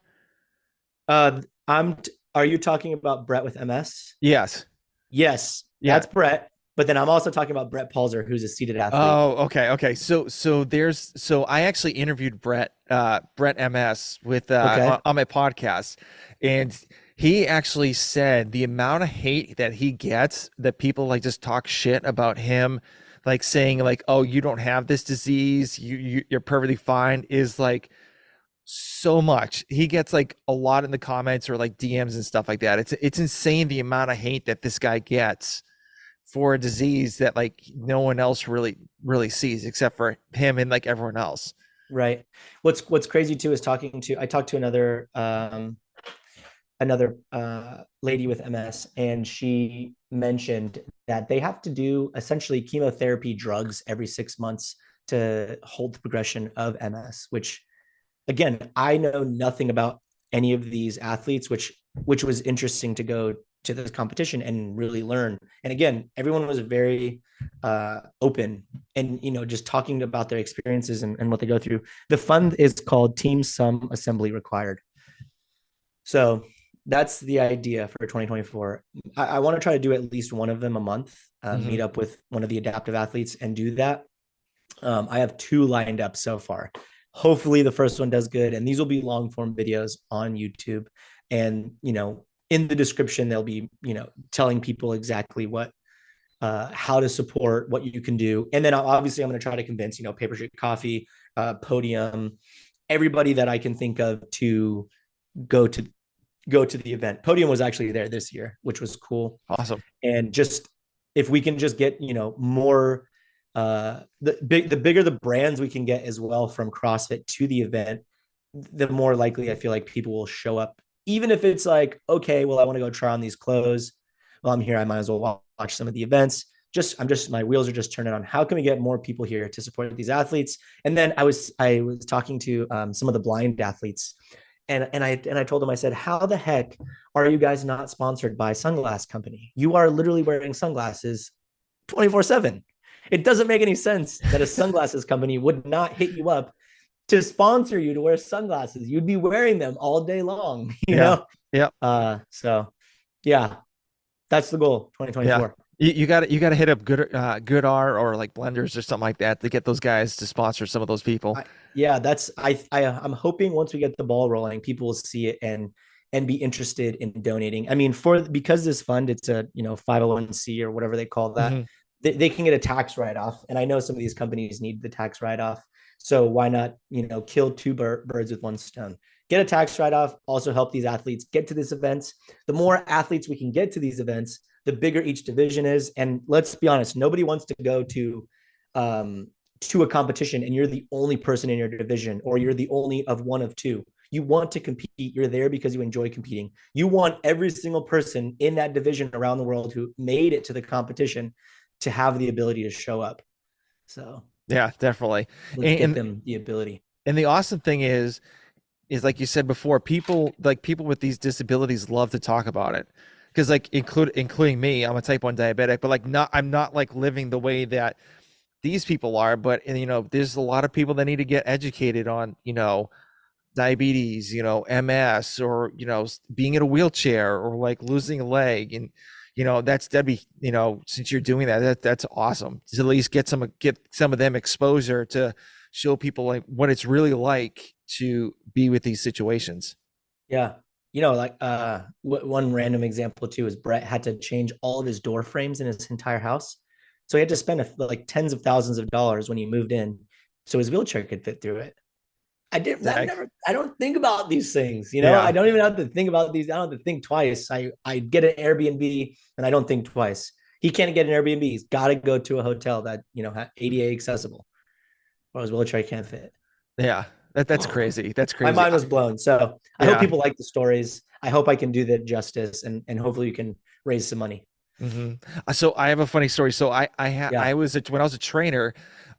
Are you talking about Brett with MS? Yes. Yes. Yeah. That's Brett. But then I'm also talking about Brett Palzer, who's a seated athlete. Oh, okay. So I actually interviewed Brett MS with on my podcast, and he actually said the amount of hate that he gets, that people like just talk shit about him, like saying like, oh, you don't have this disease, you're perfectly fine, is like so much. He gets like a lot in the comments or like DMs and stuff like that. It's insane the amount of hate that this guy gets for a disease that like no one else really sees except for him and like everyone else. Right. What's crazy too is I talked to another lady with MS, and she mentioned that they have to do essentially chemotherapy drugs every 6 months to hold the progression of MS, which again, I know nothing about any of these athletes, which was interesting to go to this competition and really learn. And again, everyone was very open and just talking about their experiences and what they go through. The fund is called Team Sum Assembly Required. So that's the idea for 2024. I want to try to do at least one of them a month, meet up with one of the adaptive athletes and do that. I have 2 lined up so far. Hopefully the first one does good, and these will be long form videos on YouTube. And in the description they'll be telling people exactly what how to support, what you can do. And then obviously I'm going to try to convince Paper Street Coffee, Podium, everybody that I can think of to go to the event. Podium was actually there this year, which was cool. Awesome. And just if we can just get more the bigger the brands we can get as well from CrossFit to the event, the more likely I feel like people will show up. Even if it's like, okay, well, I want to go try on these clothes. Well, I'm here. I might as well watch some of the events. My wheels are just turning on. How can we get more people here to support these athletes? And then I was talking to some of the blind athletes, and I told them, I said, how the heck are you guys not sponsored by Sunglass Company? You are literally wearing sunglasses 24/7. It doesn't make any sense that a sunglasses company would not hit you up to sponsor you to wear sunglasses. You'd be wearing them all day long, you know? Yeah. So yeah, that's the goal, 2024. Yeah. You got to hit up Good R or like Blenders or something like that to get those guys to sponsor some of those people. I'm hoping once we get the ball rolling, people will see it and be interested in donating. I mean, because this fund, it's a 501c or whatever they call that. Mm-hmm. They can get a tax write-off, and I know some of these companies need the tax write-off. So why not kill 2 birds with 1 stone? Get a tax write-off, also help these athletes get to these events. The more athletes we can get to these events, the bigger each division is. And let's be honest, nobody wants to go to a competition and you're the only person in your division, or you're the only of one of 2. You want to compete. You're there because you enjoy competing. You want every single person in that division around the world who made it to the competition to have the ability to show up. So yeah, definitely. Let's get them the ability. And the awesome thing is like you said before, people with these disabilities love to talk about it. Because like including me, I'm a type 1 diabetic, but like I'm not like living the way that these people are. But there's a lot of people that need to get educated on diabetes, MS, or being in a wheelchair, or like losing a leg. And that'd be, since you're doing that's awesome to at least get some of them exposure to show people like what it's really like to be with these situations. Yeah. One random example too is Brett had to change all of his door frames in his entire house. So he had to spend like tens of thousands of dollars when he moved in so his wheelchair could fit through it. I don't think about these things, Yeah. I don't even have to think about these. I don't have to think twice. I get an Airbnb and I don't think twice. He can't get an Airbnb. He's got to go to a hotel that, ADA accessible, or his wheelchair can't fit. Yeah. That's crazy. That's crazy. My mind was blown. So I hope people like the stories. I hope I can do that justice, and hopefully you can raise some money. Mm-hmm. So I have a funny story. So I was when I was a trainer,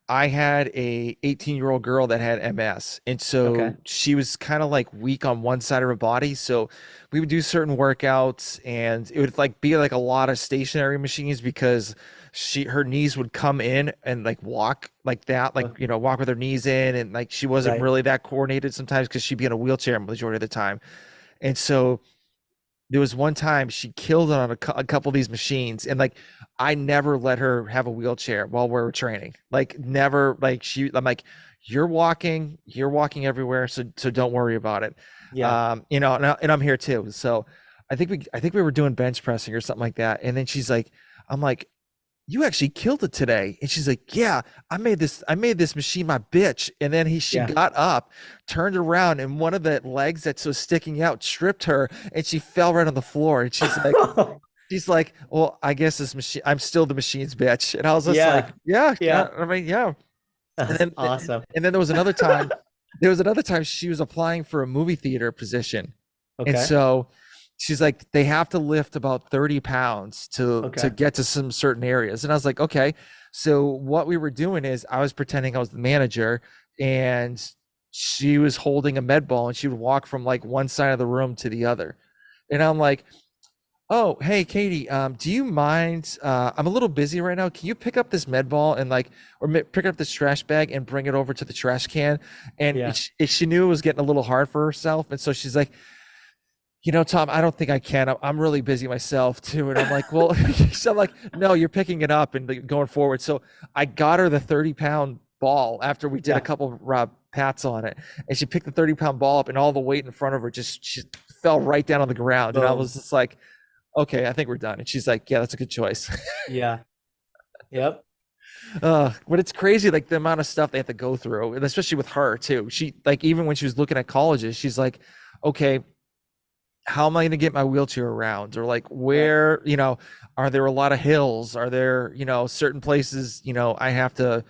I had a 18-year-old girl that had MS. And so she was kind of like weak on one side of her body. So we would do certain workouts, and it would like be like a lot of stationary machines because her knees would come in and like walk like that, like, walk with her knees in. And like, she wasn't really that coordinated sometimes because she'd be in a wheelchair majority of the time. And so there was one time she killed it on a couple of these machines, and like I never let her have a wheelchair while we were training. Like never. Like I'm like, you're walking everywhere, so don't worry about it. Yeah. And I'm here too. So I think we were doing bench pressing or something like that, and then she's like, I'm like, you actually killed it today. And she's like, yeah, I made this machine my bitch. And then she Yeah. got up, turned around, and one of the legs that was sticking out tripped her, and she fell right on the floor. And she's like, well, I guess this machine, I'm still the machine's bitch. And I was just like, Yeah. yeah, yeah. Yeah. I mean, yeah. And That's then, awesome. there was another time, she was applying for a movie theater position. And Okay. so she's like, they have to lift about 30 pounds to Okay. get to some certain areas. And I was like, okay. So what we were doing is I was pretending I was the manager, and she was holding a med ball, and she would walk from like one side of the room to the other. And I'm like, oh, hey, Katie, do you mind? I'm a little busy right now. Can you pick up this med ball and like, or pick up this trash bag and bring it over to the trash can? And Yeah. she knew it was getting a little hard for herself. And so she's like, Tom, I don't think I can. I'm really busy myself too. And I'm like, well, so I'm like, no, you're picking it up and like, going forward. So I got her the 30-pound ball after we did a Yeah. couple of pats on it. And she picked the 30-pound ball up, and all the weight in front of her she fell right down on the ground. And I Boom. was just like, okay, I think we're done. And she's like, yeah, that's a good choice. Yeah. Yep. But it's crazy, like the amount of stuff they have to go through, and especially with her too. She like, even when she was looking at colleges, she's like, okay, how am I going to get my wheelchair around? Or like, Right. where, are there a lot of hills? Are there, certain places, I have to,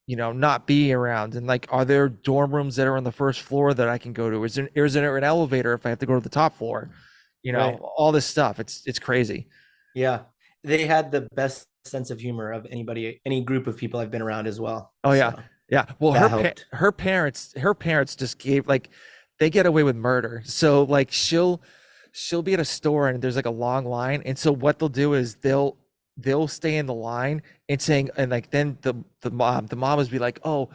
not be around? And like, are there dorm rooms that are on the first floor that I can go to? Is there an elevator if I have to go to the top floor? Right. All this stuff. It's crazy. Yeah. They had the best sense of humor of any group of people I've been around as well. Oh yeah. So Yeah. Well, that helped. her parents just gave like, they get away with murder. So like she'll be at a store and there's like a long line. And so what they'll do is they'll stay in the line and saying, and like then the mom would be like, oh,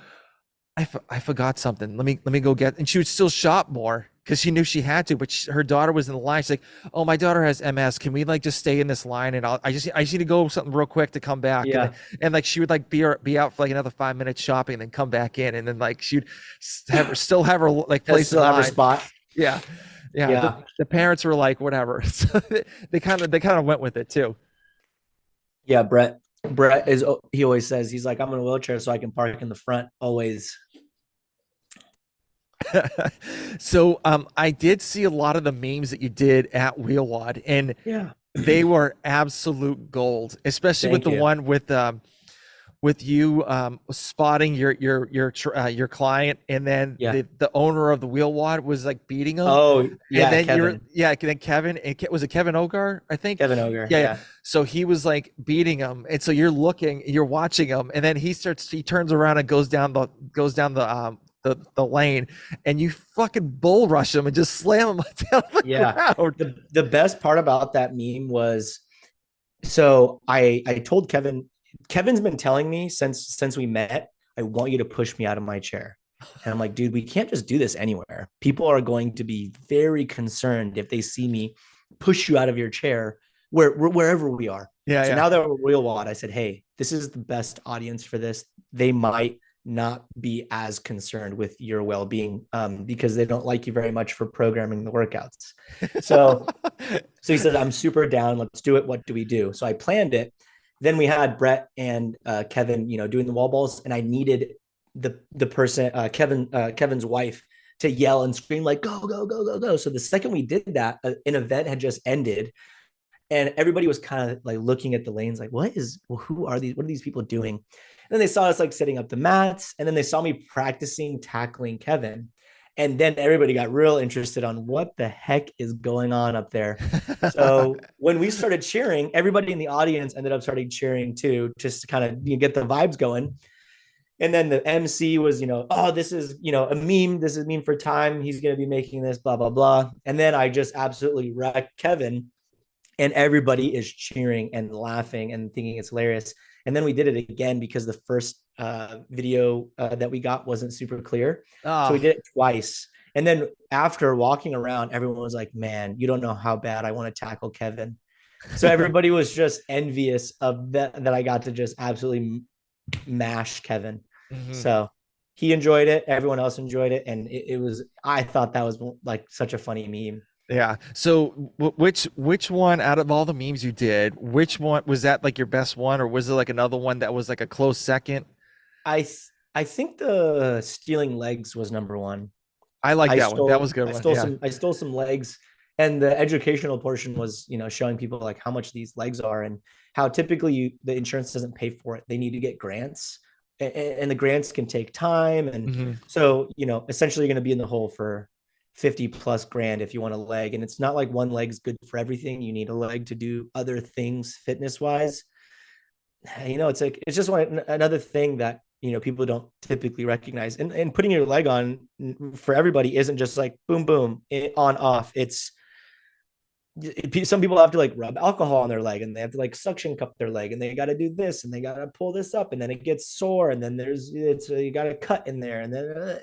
I forgot something. Let me go get, and she would still shop more because she knew she had to, but her daughter was in the line. She's like, oh, my daughter has MS. Can we like just stay in this line? And I just need to go something real quick to come back. And then, Yeah. and like she would like be out for like another 5 minutes shopping and then come back in. And then like she'd still have her like That's place in still have her line. spot. Yeah. Yeah. Yeah. The parents were like, whatever. So they kind of went with it too. Yeah. Brett is, he always says, he's like, I'm in a wheelchair so I can park in the front always. So I did see a lot of the memes that you did at Wheelwad, and Yeah. they were absolute gold, especially with Thank the you. one with you spotting your client, and then Yeah. the owner of the Wheelwad was like beating him. Oh, And yeah. then Kevin. then Kevin, was it Kevin Ogar? I think. Kevin Ogre. Yeah, yeah. Yeah. So he was like beating him, and so you're watching him, and then he turns around and goes down the lane, and you fucking bull rush him and just slam him down the Yeah. ground. The best part about that meme was, so I told Kevin's been telling me since we met, I want you to push me out of my chair. And I'm like, dude, we can't just do this anywhere. People are going to be very concerned if they see me push you out of your chair wherever we are. Yeah, So yeah. now that we're real wad, I said, hey, this is the best audience for this. They might not be as concerned with your well-being because they don't like you very much for programming the workouts. So he said, I'm super down. Let's do it. What do we do? So I planned it. Then we had Brett and Kevin, doing the wall balls, and I needed the person, Kevin's wife, to yell and scream like, go, go, go, go, go. So the second we did that, an event had just ended, and everybody was kind of like looking at the lanes like, who are these? What are these people doing? And then they saw us like setting up the mats, and then they saw me practicing tackling Kevin. And then everybody got real interested on what the heck is going on up there. So when we started cheering, everybody in the audience ended up starting cheering too, just to kind of get the vibes going. And then the MC was, oh, this is, a meme. This is a meme for time. He's going to be making this, blah, blah, blah. And then I just absolutely wrecked Kevin, and everybody is cheering and laughing and thinking it's hilarious. And then we did it again because the first video that we got wasn't super clear. So we Oh, did it twice. And then after walking around, everyone was like, man, you don't know how bad I want to tackle Kevin. So everybody was just envious of that I got to just absolutely mash Kevin. mhm. So he enjoyed it. Everyone else enjoyed it. And it was, I thought that was like such a funny meme. Yeah. So which one out of all the memes you did, which one was that like your best one, or was it like another one that was like a close second? I think the stealing legs was number one. I like I that one. That stole was a good I one. stole Yeah. some I stole some legs, and the educational portion was, showing people like how much these legs are and how typically the insurance doesn't pay for it. They need to get grants, and the grants can take time, and Hmm. so essentially you're going to be in the hole for 50 plus grand if you want a leg, and it's not like one leg's good for everything. You need a leg to do other things fitness wise. It's like it's just another thing that people don't typically recognize. And putting your leg on for everybody isn't just like boom boom on off. It's some people have to like rub alcohol on their leg, and they have to like suction cup their leg, and they got to do this, and they got to pull this up, and then it gets sore, and then you got to cut in there, and then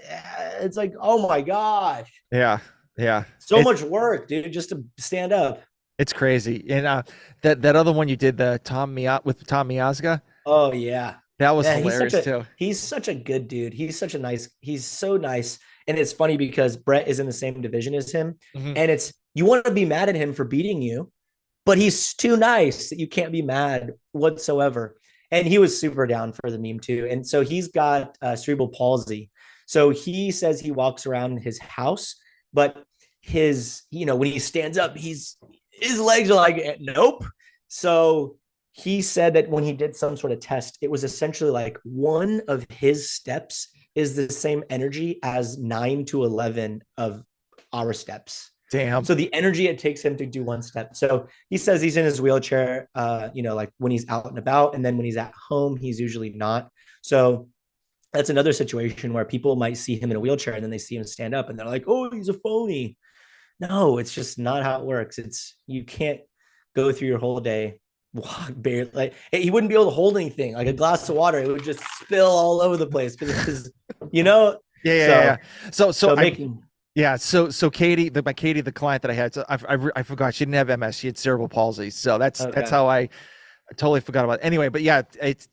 it's like, oh my gosh, Yeah. Yeah. so much work, dude, just to stand up. It's crazy. And that other one you did, the Tom Miazga, Oh yeah. that was Man, hilarious too. he's such a good dude. He's so nice. And it's funny because Brett is in the same division as him. Hmm. And you want to be mad at him for beating you, but he's too nice that you can't be mad whatsoever. And he was super down for the meme too. And so he's got cerebral palsy. So he says he walks around his house, but when he stands up, his legs are like, nope. So he said that when he did some sort of test, it was essentially like one of his steps is the same energy as 9 to 11 of our steps. Damn. So the energy it takes him to do one step. So he says he's in his wheelchair, like when he's out and about, and then when he's at home, he's usually not. So that's another situation where people might see him in a wheelchair and then they see him stand up and they're like, oh, he's a phony. No, it's just not how it works. You can't go through your whole day walk barely, like he wouldn't be able to hold anything like a glass of water. It would just spill all over the place because you know Yeah, yeah, so yeah. So I making yeah, so Katie, the client that I had, so I forgot she didn't have MS, she had cerebral palsy. So that's okay. how I totally forgot about it. Anyway, but yeah,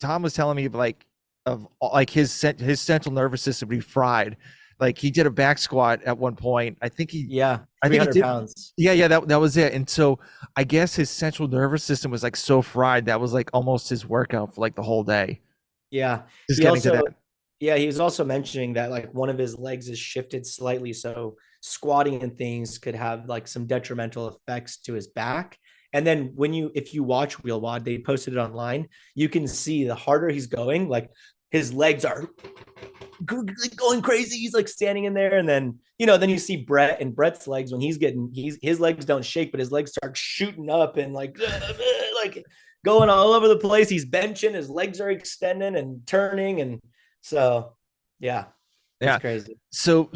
Tom was telling me like of like his central nervous system would be fried. Like he did a back squat at one point. Yeah, I think he 300 did. pounds. Yeah, yeah, that was it. And so I guess his central nervous system was like so fried that was like almost his workout for like the whole day. Yeah, Just he getting to also that. yeah, he was also mentioning that like one of his legs is shifted slightly, so squatting and things could have like some detrimental effects to his back. And then if you watch Wheel Wad, they posted it online, you can see the harder he's going, like his legs are going crazy. He's like standing in there, and then you see Brett, and Brett's legs when his legs don't shake, but his legs start shooting up and like going all over the place. He's benching, his legs are extending and turning, and so yeah, it's Yeah. crazy. So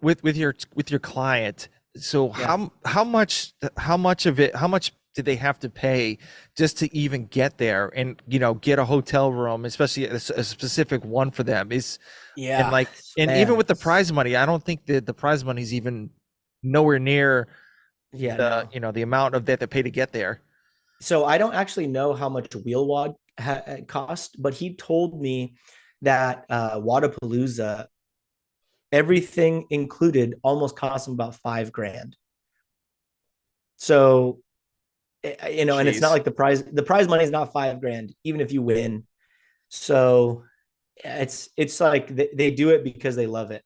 with your client, so Yeah. how much did they have to pay just to even get there and get a hotel room, especially a specific one for them is and Yeah, like and even man. with the prize money, I don't think the prize money is even nowhere near Yeah, the no. the amount of that they pay to get there. So I don't actually know how much Wheel Wad cost, but he told me that Wadapalooza, everything included, almost cost him about 5 grand. So and it's not Jeez. like the prize money is not 5 grand, even if you win. So it's like they do it because they love it.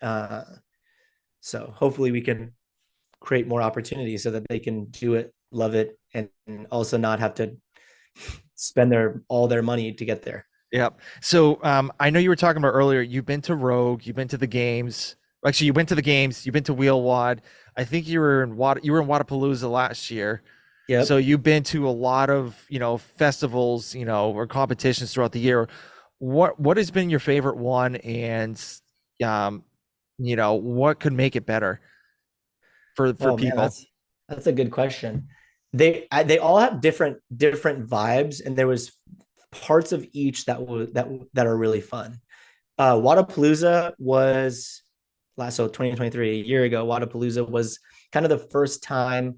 Uh, so hopefully we can create more opportunities so that they can do it, love it, and also not have to spend all their money to get there. Yep. So I know you were talking about earlier, you've been to Rogue, you've been to the games. Actually, you went to the games, you've been to Wheel Wad. I think you were in Wadapalooza last year. So Yep. you've been to a lot of, festivals, or competitions throughout the year. What has been your favorite one and um, what could make it better for Oh man, people? that's a good question. They all have different vibes, and there was parts of each that are really fun. Wadapalooza was last, so 2023, a year ago. Wadapalooza was kind of the first time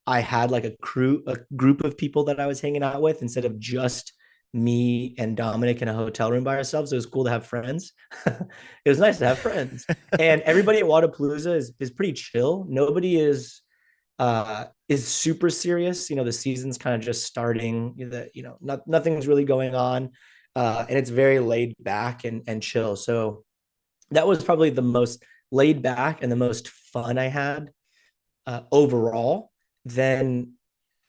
I had like a group of people that I was hanging out with instead of just me and Dominic in a hotel room by ourselves. It was cool to have friends. It was nice to have friends. And everybody at Wadapalooza is pretty chill. Nobody is super serious. You know, the season's kind of just starting. Nothing's really going on. And it's very laid back and chill. So that was probably the most laid back and the most fun I had overall. Then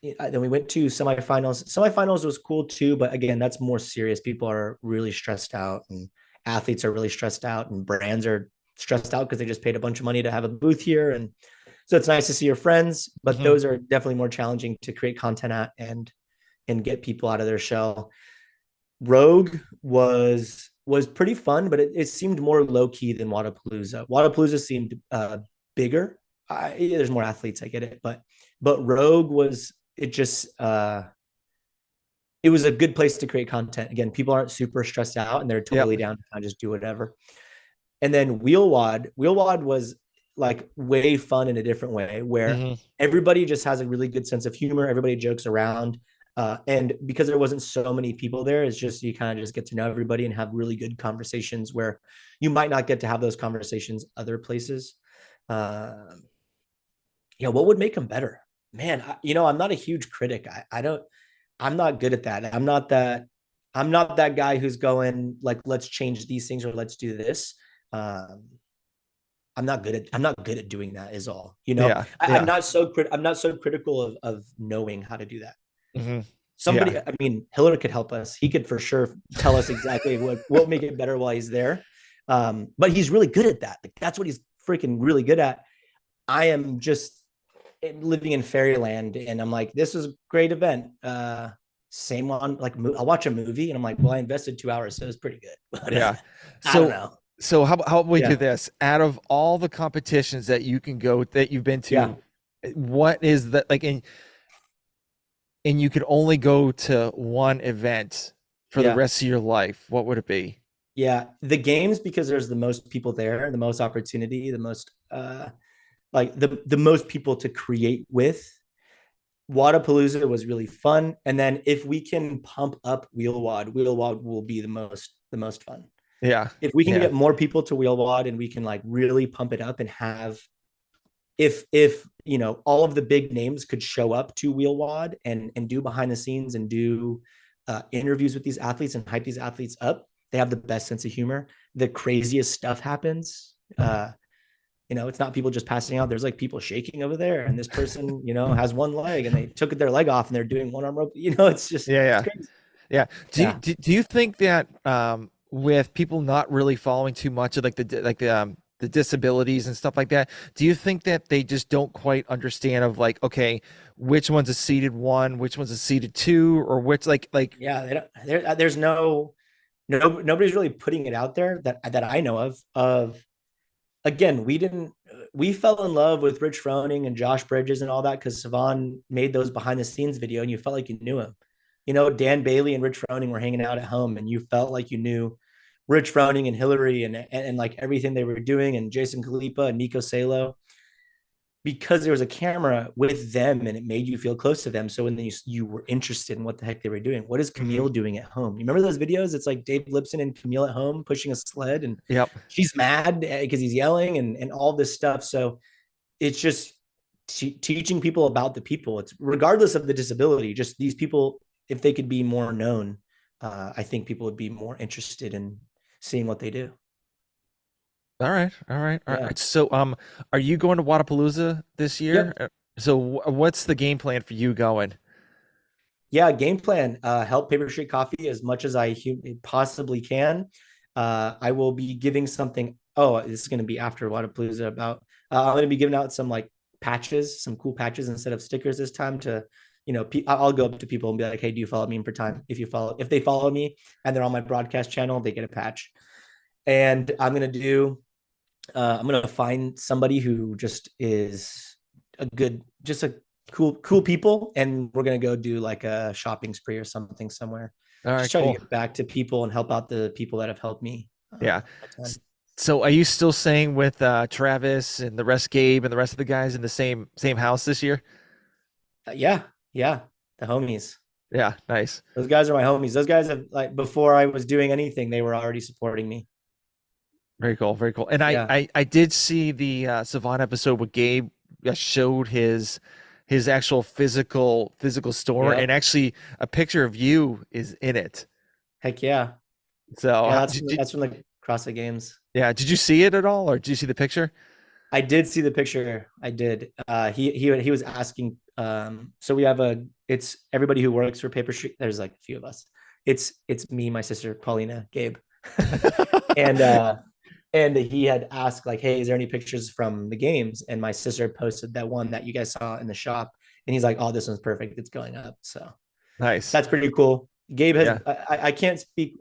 we went to semifinals. Semifinals was cool too, but again, that's more serious. People are really stressed out, and athletes are really stressed out, and brands are stressed out because they just paid a bunch of money to have a booth here. And so it's nice to see your friends, but those are definitely more challenging to create content at and get people out of their shell. Rogue was pretty fun, but it seemed more low key than Wadapalooza. Wadapalooza seemed bigger. There's more athletes, I get it, but Rogue was it just it was a good place to create content. Again, people aren't super stressed out and they're totally down to kind of just do whatever. And then Wheel Wad was like way fun in a different way where everybody just has a really good sense of humor. Everybody jokes around. And because there wasn't so many people there, it's just you kind of just get to know everybody and have really good conversations where you might not get to have those conversations other places. What would make them better? Man, I'm not a huge critic. I'm not good at that. I'm not that guy who's going like, let's change these things or let's do this. I'm not good at doing that is all, I'm not so critical of knowing how to do that. Somebody, I mean, Hiller could help us. He could for sure tell us exactly what make it better while he's there. But he's really good at that. Like that's what he's freaking really good at. I am just living in fairyland and I'm like, this is a great event. Same on like I'll watch a movie and I'm like, well, I invested 2 hours, so it was pretty good. But, Yeah. I don't know. So how about we do this? Out of all the competitions that you can go that you've been to, what is that like and you could only go to one event for the rest of your life, what would it be? Yeah, the games, because there's the most people there, the most opportunity, the most like the most people to create with. Wadapalooza was really fun, and then if we can pump up Wheel Wad will be the most fun. Yeah, if we can get more people to Wheel Wad and we can like really pump it up and have, if all of the big names could show up to Wheel Wad and do behind the scenes and do interviews with these athletes and hype these athletes up. They have the best sense of humor. The craziest stuff happens. It's not people just passing out. There's like people shaking over there, and this person, has one leg, and they took their leg off, and they're doing one arm rope. It's just it's crazy. Do you think that with people not really following too much of like the disabilities and stuff like that, do you think that they just don't quite understand of like, okay, which one's a seated one, which one's a seated two, or which there's nobody's really putting it out there that I know of. Again, we fell in love with Rich Froning and Josh Bridges and all that because Savan made those behind the scenes video and you felt like you knew him. Dan Bailey and Rich Froning were hanging out at home and you felt like you knew Rich Froning and Hillary and like everything they were doing, and Jason Kalipa and Nico Salo, because there was a camera with them and it made you feel close to them. So when you were interested in what the heck they were doing. What is Camille doing at home? You remember those videos? It's like Dave Lipson and Camille at home pushing a sled, and she's mad because he's yelling and all this stuff. So it's just teaching people about the people. It's regardless of the disability, just these people, if they could be more known, I think people would be more interested in seeing what they do. All right. So, are you going to Wadapalooza this year? Yep. So, what's the game plan for you going? Yeah, game plan. Help Paper Street Coffee as much as I possibly can. I will be giving something. Oh, this is going to be after Wadapalooza. I'm going to be giving out some like patches, some cool patches instead of stickers this time. I'll go up to people and be like, "Hey, do you follow me in for time?" If they follow me and they're on my broadcast channel, they get a patch. And I'm gonna find somebody who just is cool people, and we're gonna go do like a shopping spree or something somewhere. All right, just try to get back to people and help out the people that have helped me. So are you still staying with Travis and the rest, Gabe and the rest of the guys in the same house this year? Yeah, the homies. Yeah, nice. Those guys are my homies. Those guys have, like, before I was doing anything, they were already supporting me. Very cool, very cool. And I Yeah. I, I did see the Savant episode with Gabe that showed his actual physical store, and Yep. actually a picture of you is in it. Heck yeah. So Yeah, that's from the CrossFit Games. yeah, did you see it at all, or did you see the picture? I did see the picture. I did. He was asking. So we have it's everybody who works for Paper Street. There's like a few of us. It's me, my sister Paulina, Gabe, and and he had asked like, hey, is there any pictures from the games? And my sister posted that one that you guys saw in the shop, and he's like, oh, this one's perfect. It's going up. So Nice. that's pretty cool. Gabe has. Yeah, I can't speak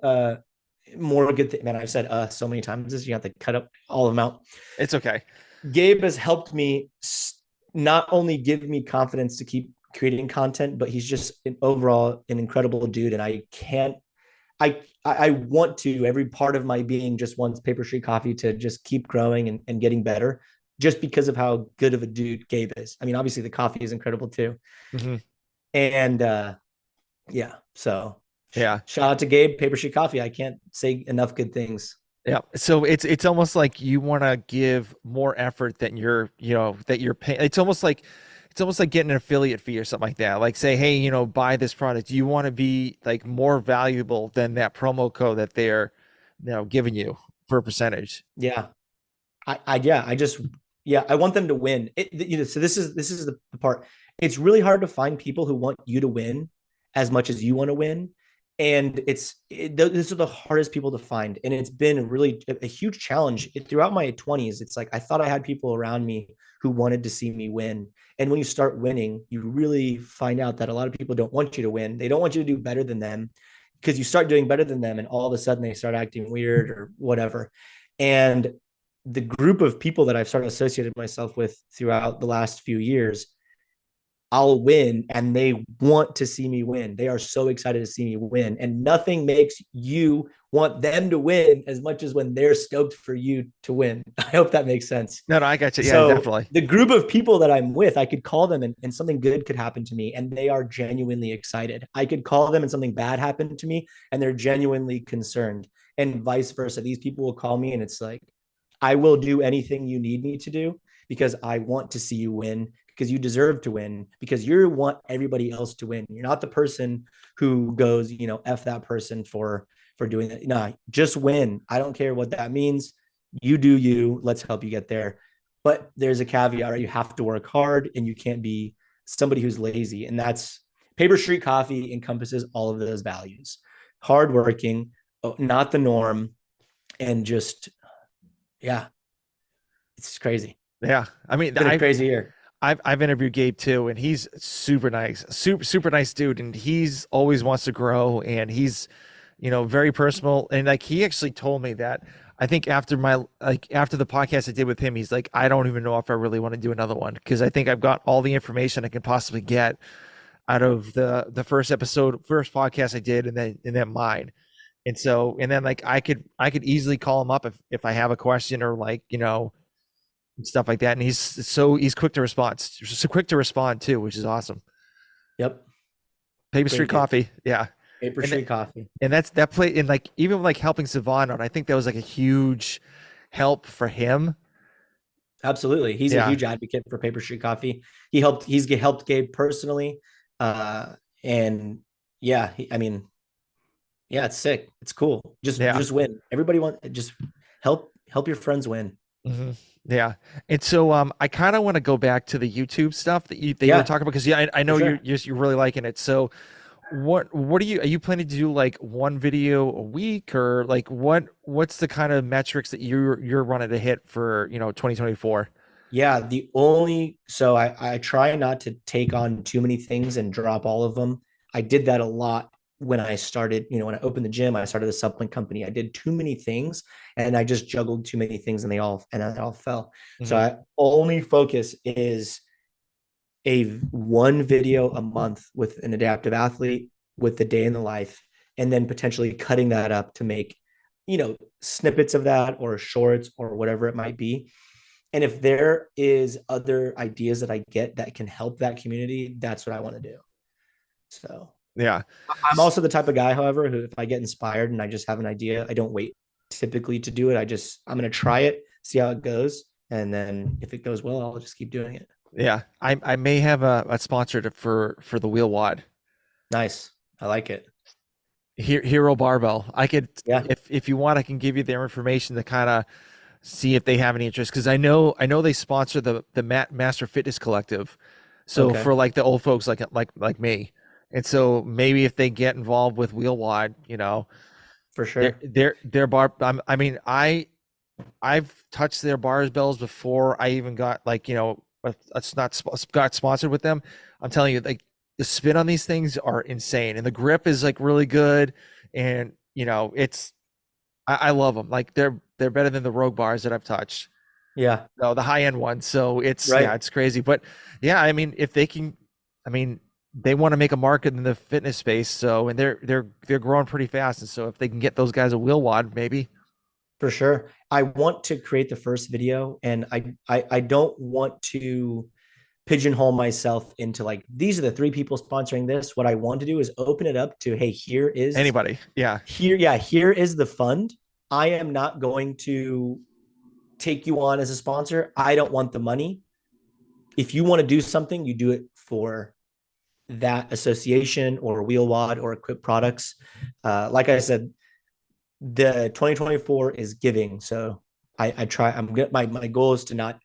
more good thing. Man, I've said so many times. This you have to cut up all of them out. it's okay. Gabe has helped me not only give me confidence to keep creating content, but he's just overall an incredible dude. And I can't, I want to, every part of my being just wants Paper Street Coffee to just keep growing and getting better just because of how good of a dude Gabe is. I mean, obviously the coffee is incredible too. Hmm. And yeah, so Yeah. shout out to Gabe, Paper Street Coffee. I can't say enough good things. Yeah. So it's almost like you want to give more effort than you're paying. It's almost like getting an affiliate fee or something like that. Like say, hey, buy this product. You want to be like more valuable than that promo code that they're, giving you for a percentage. Yeah. Yeah, yeah, I want them to win. So this is the part. It's really hard to find people who want you to win as much as you want to win, and these are the hardest people to find, and it's been really a huge challenge throughout my 20s. It's like I thought I had people around me who wanted to see me win, and when you start winning, you really find out that a lot of people don't want you to win. They don't want you to do better than them because you start doing better than them, and all of a sudden they start acting weird or whatever. And the group of people that I've started associated myself with throughout the last few years, I'll win and they want to see me win. They are so excited to see me win. And nothing makes you want them to win as much as when they're stoked for you to win. I hope that makes sense. No, I got you. Yeah, So definitely. the group of people that I'm with, I could call them and something good could happen to me and they are genuinely excited. I could call them and something bad happened to me and they're genuinely concerned, and vice versa. These people will call me and it's like, I will do anything you need me to do because I want to see you win, because you deserve to win, because you want everybody else to win. You're not the person who goes, F that person for doing that. No, just win. I don't care what that means. You do you. Let's help you get there. But there's a caveat, right? You have to work hard and you can't be somebody who's lazy. And that's Paper Street Coffee encompasses all of those values. Hardworking, not the norm, and just yeah, it's crazy. Yeah. I mean, It's been a crazy year. I've interviewed Gabe too, and he's super nice, super nice dude, and he's always wants to grow, and he's very personal, and like he actually told me that I think after the podcast I did with him, he's like, I don't even know if I really want to do another one because I think I've got all the information I can possibly get out of the first podcast I did, and then mine. And then like I could easily call him up if I have a question or like stuff like that, and he's quick to respond, so quick to respond too, which is awesome. Yep. Paper Street Great dude. Coffee, yeah. Paper and Street Coffee. and that play in like even like helping Savon out, I think that was like a huge help for him. Absolutely. He's a Yeah, huge advocate for Paper Street Coffee. He's helped Gabe personally. And yeah, I mean, yeah, it's sick. It's cool. yeah. Just win. Everybody just help your friends win. Hmm. Yeah. And so I kind of want to go back to the YouTube stuff that you were Yeah, talking about, because yeah, I for know you're sure. you're really liking it. So are you planning to do like one video a week, or like what's the kind of metrics that you're running to hit for 2024? Yeah, so I try not to take on too many things and drop all of them. I did that a lot when I started, when I opened the gym. I started a supplement company. I did too many things and I just juggled too many things and they all fell. So Hmm. I only focus is a one video a month with an adaptive athlete with the day in the life, and then potentially cutting that up to make, snippets of that or shorts or whatever it might be. And if there is other ideas that I get that can help that community, that's what I want to do. So Yeah. I'm also the type of guy, however, who if I get inspired and I just have an idea, I don't wait typically to do it. I'm going to try it, see how it goes. And then if it goes well, I'll just keep doing it. Yeah. I may have a sponsor for the wheel wad. Nice. I like it. Hero Barbell. I could, Yeah. if you want, I can give you their information to kind of see if they have any interest, because I know they sponsor the Master Fitness Collective. So Okay. for like the old folks like me, and so maybe if they get involved with Wheel Wide, you know, For sure. their bar. I mean, I've touched their bars bells before I even got like, you know, it's not got sponsored with them. I'm telling you, like the spin on these things are insane, and the grip is like really good, and you know, I love them. Like they're better than the Rogue bars that I've touched. Yeah. No, the high end ones. So it's, yeah, Right. it's crazy. But yeah, I mean, if they can, I mean, they want to make a market in the fitness space. So, and they're growing pretty fast. And so if they can get those guys a wheel wad, maybe. For sure. I want to create the first video and I don't want to pigeonhole myself into like these are the three people sponsoring this. What I want to do is open it up to, hey, Anybody. Yeah. here is the fund. I am not going to take you on as a sponsor. I don't want the money. If you want to do something, you do it for that association or Wheelwad or Equip Products. Like I said, the 2024 is giving. So I try, my goal is to not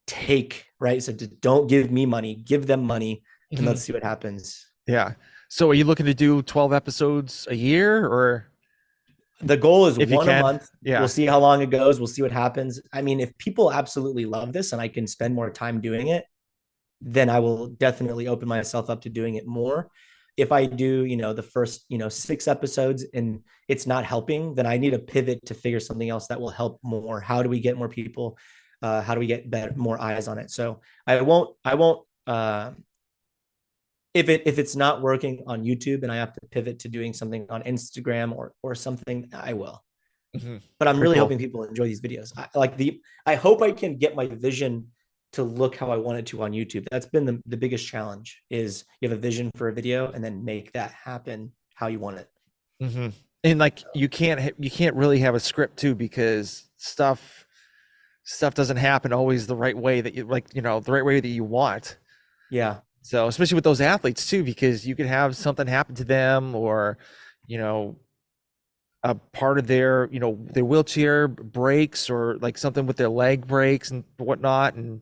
take, right? So don't give me money, give them money and Mhm. let's see what happens. Yeah. So are you looking to do 12 episodes a year, or The goal is if you one a can? month. We'll Yeah. see how long it goes. We'll see what happens. I mean, if people absolutely love this and I can spend more time doing it, then I will definitely open myself up to doing it more. If I do, the first, 6 episodes and it's not helping, then I need to pivot to figure something else that will help more. How do we get more people? How do we get more eyes on it? So I won't, if it's not working on YouTube and I have to pivot to doing something on Instagram or something, I will. Hmm. But I'm Very really cool. hoping people enjoy these videos. I hope I can get my vision to look how I want it to on YouTube. That's been the biggest challenge is you have a vision for a video and then make that happen how you want it. Hmm. And like you can't really have a script too, because stuff doesn't happen always the right way that you like, you know, the right way that you want. Yeah. So especially with those athletes too, because you could have something happen to them, or, you know, a part of their, you know, their wheelchair breaks, or like something with their leg breaks and whatnot. And,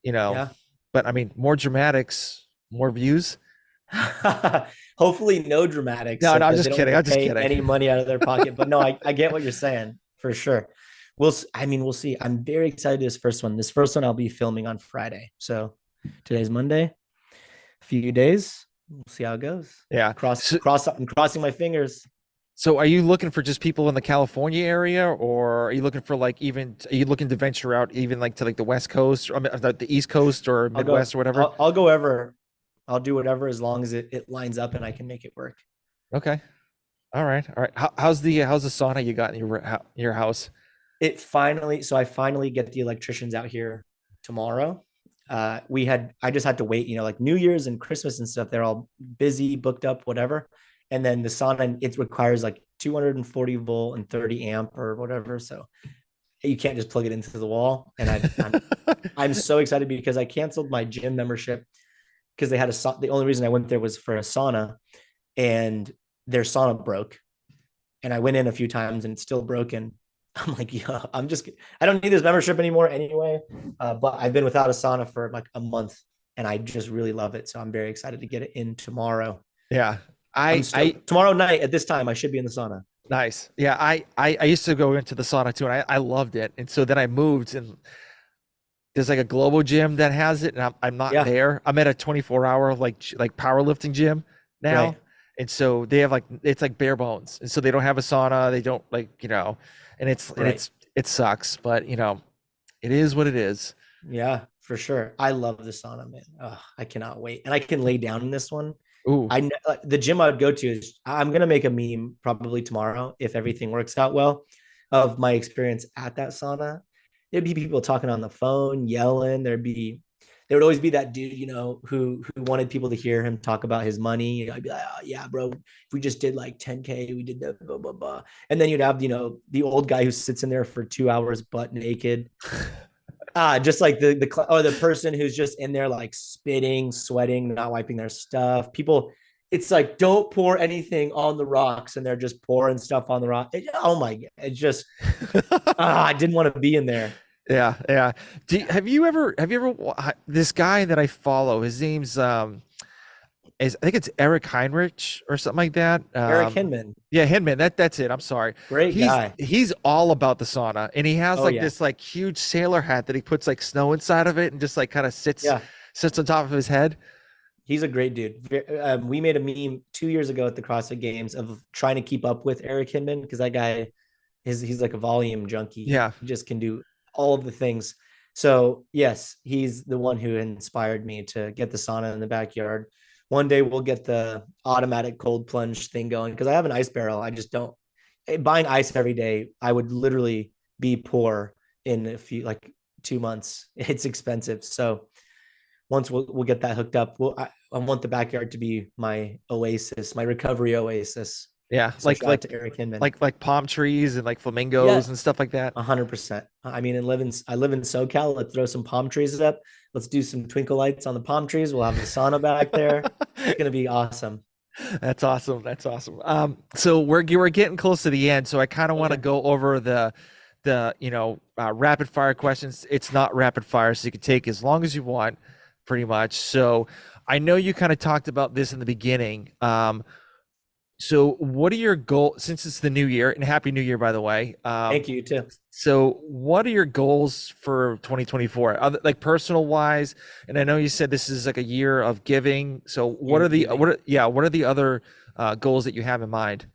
you know, Yeah. but I mean, more dramatics, more views. Hopefully no dramatics No, so no, I'm that they just don't need kidding. to I'm just pay kidding. any money out of their pocket. But no, I get what you're saying for sure. I mean, we'll see. I'm very excited this first one. This first one I'll be filming on Friday. So today's Monday, a few days. We'll see how it goes. Yeah. I'm crossing my fingers. So are you looking for just people in the California area, or are you looking for like, even, are you looking to venture out even like to like the West Coast, or I mean, the East Coast or Midwest or whatever? I'll go ever. I'll do whatever as long as it lines up and I can make it work. Okay. All right. All right. How's the sauna you got in your house? I finally get the electricians out here tomorrow. I just had to wait, like New Year's and Christmas and stuff. They're all busy, booked up, whatever. And then the sauna, it requires like 240 volt and 30 amp or whatever. So you can't just plug it into the wall. And I'm so excited because I canceled my gym membership because they had the only reason I went there was for a sauna and their sauna broke. And I went in a few times and it's still broken. I'm like, yeah, I don't need this membership anymore anyway. But I've been without a sauna for like a month and I just really love it. So I'm very excited to get it in tomorrow. Yeah. I'm I stoked. Tomorrow night at this time, I should be in the sauna. Nice. Yeah, I used to go into the sauna too, and I loved it. And so then I moved, and there's like a global gym that has it, and I'm not Yeah, there. I'm at a 24-hour like powerlifting gym now. right, And so they have like, it's like bare bones. And so they don't have a sauna, they don't, like, you know, and right. it sucks, but you know, it is what it is. Yeah, for sure. I love the sauna, man. Oh, I cannot wait. And I can lay down in this one. Ooh. The gym I would go to is I'm gonna make a meme probably tomorrow if everything works out well of my experience at that sauna. There'd be people talking on the phone, yelling. They'd there would always be that dude, who wanted people to hear him talk about his money. I'd be like, oh, yeah, bro, if we just did like 10K, we did that, blah, blah, blah. And then you'd have, the old guy who sits in there for 2 hours butt naked. Just like the person who's just in there like spitting, sweating, not wiping their stuff. People, it's like, don't pour anything on the rocks, and they're just pouring stuff on the rock. Oh my god, it's just I didn't want to be in there. Yeah, yeah. Have you ever this guy that I follow? His name's is I think it's Eric Heinrich or something like that. Eric Hinman, Yeah, Hinman. That's it. I'm sorry. great He's guy. he's all about the sauna, and he has Oh like yeah, this like huge sailor hat that he puts like snow inside of it, and just like kind of sits yeah. sits on top of his head. He's a great dude. We made a meme 2 years ago at the CrossFit Games of trying to keep up with Eric Hinman because that guy he's like a volume junkie. Yeah, He just can do all of the things. So yes, he's the one who inspired me to get the sauna in the backyard. One day we'll get the automatic cold plunge thing going because I have an ice barrel. I just don't buying ice every day. I would literally be poor in a few like 2 months. It's expensive. So once we'll get that hooked up, I want the backyard to be my oasis, my recovery oasis. yeah. So Like shout out like to Eric Hinman. like palm trees and like Yeah, flamingos and stuff like that. 100%. I mean, I live in SoCal. Let's throw some palm trees up. Let's do some twinkle lights on the palm trees. We'll have the sauna back there. It's gonna be awesome. That's awesome. That's awesome. So we're getting close to the end, so I kind of want to Okay. go over the rapid fire questions. It's not rapid fire, so you can take as long as you want, pretty much. So I know you kind of talked about this in the beginning. So what are your goals since it's the new year, and happy new year, by the way. Thank you too. So what are your goals for 2024? Other, like personal wise, and I know you said this is like a year of giving. So what Year are of the giving. what are the other goals that you have in mind?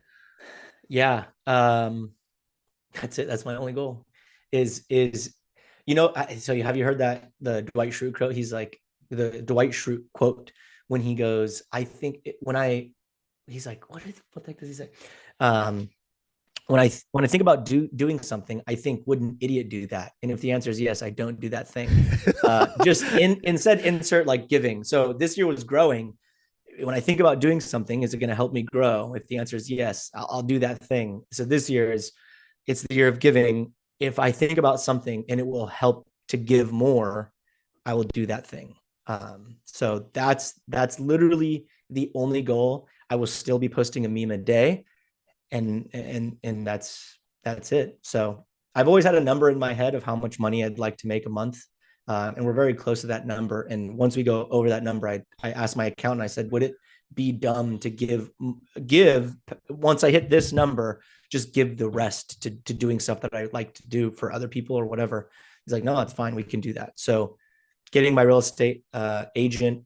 Yeah. That's it. That's my only goal. Is so have you heard that the Dwight Schrute quote? He's like the Dwight Schrute quote when he goes, I think when I he's like, what the heck does he say? Um, when I think about doing something, I think, would an idiot do that? And if the answer is yes, I don't do that thing. Just instead insert like giving. So this year was growing. When I think about doing something, is it going to help me grow? If the answer is yes, I'll do that thing. So this year it's the year of giving. If I think about something and it will help to give more, I will do that thing. So that's literally the only goal. I will still be posting a meme a day, and that's it. So I've always had a number in my head of how much money I'd like to make a month, and we're very close to that number. And once we go over that number, I asked my accountant. I said, would it be dumb to give once I hit this number, just give the rest to doing stuff that I like to do for other people or whatever? He's like, no, it's fine. We can do that. So getting my real estate agent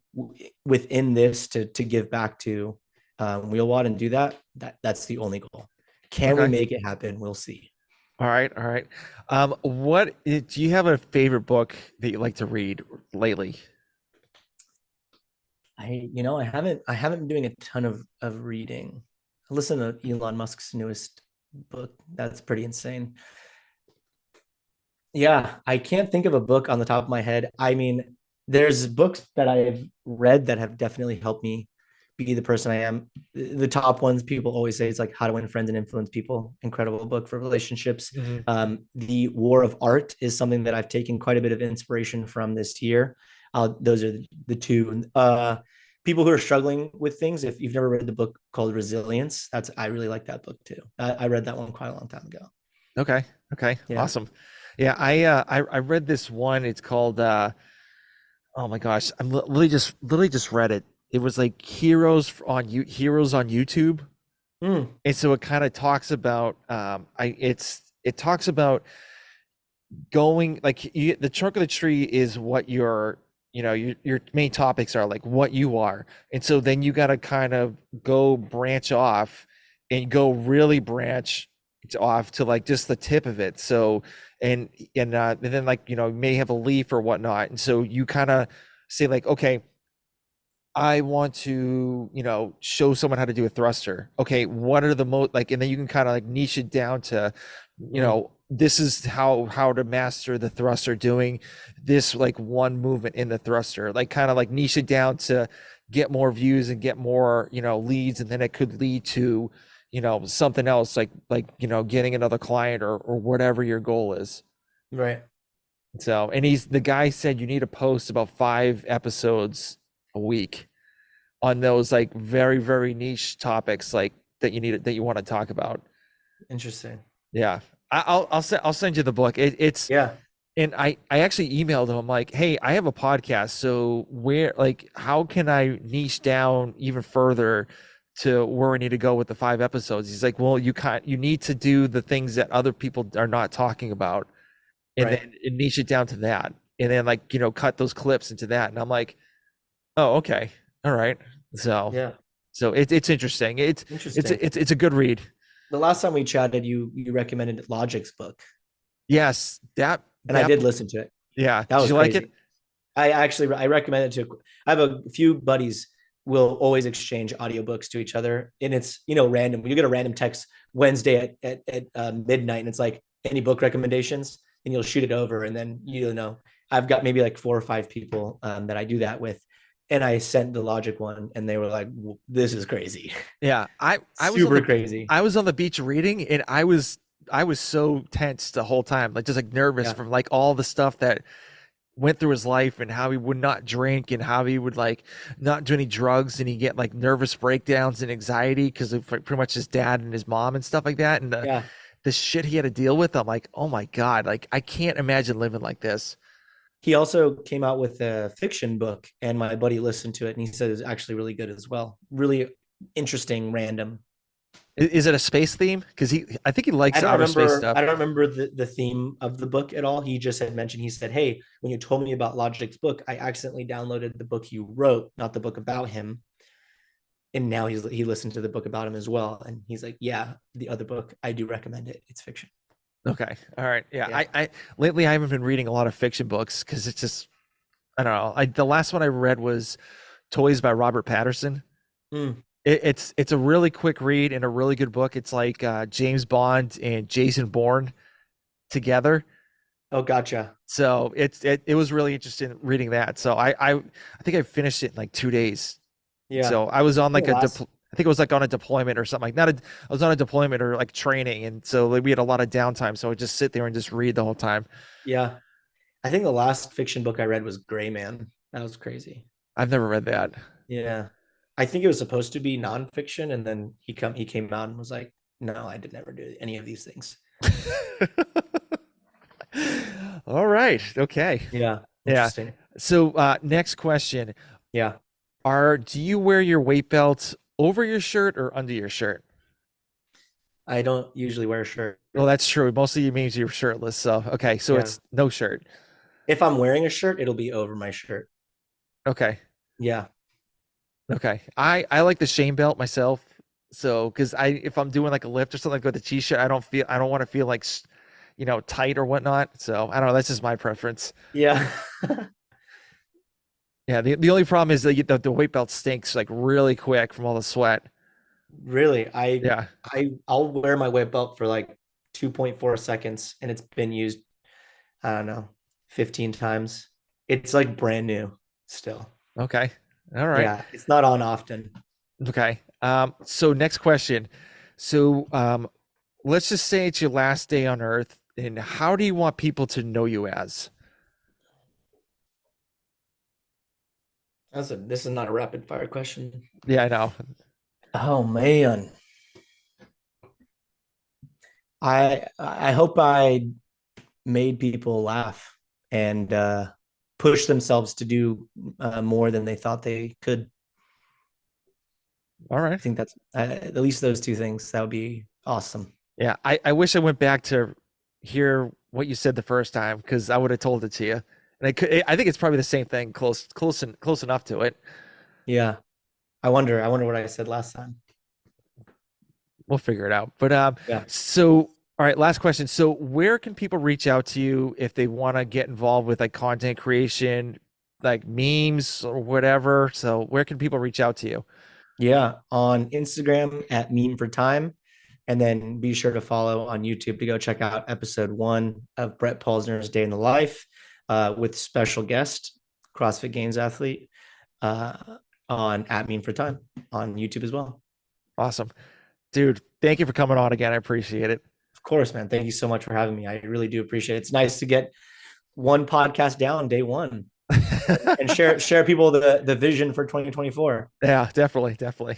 within this to give back to Wheelwad and do that's the only goal. Can we Okay. make it happen? We'll see. All right. All right. Do you have a favorite book that you like to read lately? I haven't been doing a ton of reading. I listen to Elon Musk's newest book. That's pretty insane. Yeah, I can't think of a book on the top of my head. I mean, there's books that I've read that have definitely helped me be the person I am. The top ones people always say is like How to Win Friends and Influence People. Incredible book for relationships. Mhm. The War of Art is something that I've taken quite a bit of inspiration from this year. Those are the two. People who are struggling with things. If you've never read the book called Resilience, I really like that book too. I read that one quite a long time ago. Okay. Okay. Yeah. Awesome. Yeah, I read this one. It's called oh my gosh, I'm literally just read it. It was like heroes on YouTube. Mm, And so it kind of talks about it talks about going like the trunk of the tree is what your main topics are, like what you are. And so then you got to kind of go branch off and go really branch off to like just the tip of it. So and and then like you may have a leaf or whatnot. And so you kind of say like, okay, I want to, show someone how to do a thruster. Okay, what are the most like, and then you can kind of like niche it down to, mm. this is how to master the thruster, doing this like one movement in the thruster, like kind of like niche it down to get more views and get more, leads, and then it could lead to, something else, like getting another client or whatever your goal is. Right. So, and the guy said you need to post about 5 episodes a week on those like very, very niche topics like that you want to talk about. Interesting. Yeah. I'll send you the book. It's Yeah. and I actually emailed him. I'm like, hey, I have a podcast, so how can I niche down even further to where we need to go with the 5 episodes? He's like, well, you need to do the things that other people are not talking about, and Right. then niche it down to that, and then like cut those clips into that. And I'm like, oh, okay, all right. So Yeah. it's interesting. Interesting. It's a good read. The last time we chatted, you recommended Logic's book, Yes, and I that did listen to it. yeah. That Did was you like it? crazy. I recommend it to. I have a few buddies will always exchange audiobooks to each other, and it's random. You get a random text Wednesday at midnight, and it's like any book recommendations, and you'll shoot it over, and then I've got maybe like 4 or 5 people that I do that with, and I sent the Logic one, and they were like, "This is crazy, Yeah, super crazy." I was on the beach reading, and I was so tense the whole time, like just like nervous Yeah, from like all the stuff that went through his life and how he would not drink and how he would like not do any drugs, and he get like nervous breakdowns and anxiety because of pretty much his dad and his mom and stuff like that, and yeah. the shit he had to deal with. I'm like, oh my God, like I can't imagine living like this. He also came out with a fiction book, and my buddy listened to it, and he said it was actually really good as well. Really interesting, random. Is it a space theme? Because I think he I likes don't outer space remember. stuff. I don't remember the theme of the book at all. He just had mentioned. He said, "Hey, when you told me about Logic's book, I accidentally downloaded the book you wrote, not the book about him." And now he listened to the book about him as well, and he's like, "Yeah, the other book, I do recommend it. It's fiction." Okay. All right. Yeah. Yeah. I lately I haven't been reading a lot of fiction books because it's just I don't know. The last one I read was Toys by Robert Patterson. Mm. It's a really quick read and a really good book. It's like James Bond and Jason Bourne together. Oh, gotcha. So it was really interesting reading that. So I think I finished it in like 2 days. Yeah. So I was on like Last. I think it was like on a deployment or something like not a I was on a deployment or like training, and so like, we had a lot of downtime. So I would just sit there and just read the whole time. Yeah. I think the last fiction book I read was Gray Man. That was crazy. I've never read that. Yeah. I think it was supposed to be nonfiction, and then he came out and was like, "No, I did never do any of these things." All right. Okay. Yeah. Yeah. Interesting. So next question. Yeah. Do you wear your weight belt over your shirt or under your shirt? I don't usually wear a shirt. Well, that's true. Mostly it means you're shirtless. So okay, so Yeah. it's no shirt. If I'm wearing a shirt, it'll be over my shirt. Okay. Yeah. Okay. I like the shame belt myself. So because if I'm doing like a lift or something like with a t-shirt, I don't want to feel like tight or whatnot. So I don't know. That's just my preference. Yeah. Yeah. The only problem is that the weight belt stinks like really quick from all the sweat. Really. Yeah. I'll wear my weight belt for like 2.4 seconds, and it's been used, I don't know, 15 times. It's like brand new still. Okay. All right. Yeah. It's not on often. Okay. So next question. So let's just say it's your last day on Earth, and how do you want people to know you as? This is not a rapid fire question. Yeah, I know. Oh man. I hope I made people laugh and push themselves to do more than they thought they could. All I right. think that's at least those two things. That would be awesome. Yeah, I wish I went back to hear what you said the first time because I would have told it to you. And I think it's probably the same thing, close enough to it. Yeah. I wonder what I said last time. We'll figure it out. But Yeah. so all right, last question. So where can people reach out to you if they want to get involved with like content creation, like memes or whatever? So where can people reach out to you? Yeah. On Instagram at meme for time. And then be sure to follow on YouTube to go check out episode 1 of Brett Paulsner's Day in the Life with special guest, CrossFit Games athlete, uh, on at Mean for Time on YouTube as well. Awesome. Dude, thank you for coming on again. I appreciate it. Of course, man. Thank you so much for having me. I really do appreciate it. It's nice to get one podcast down day one and share people the vision for 2024. Yeah, definitely.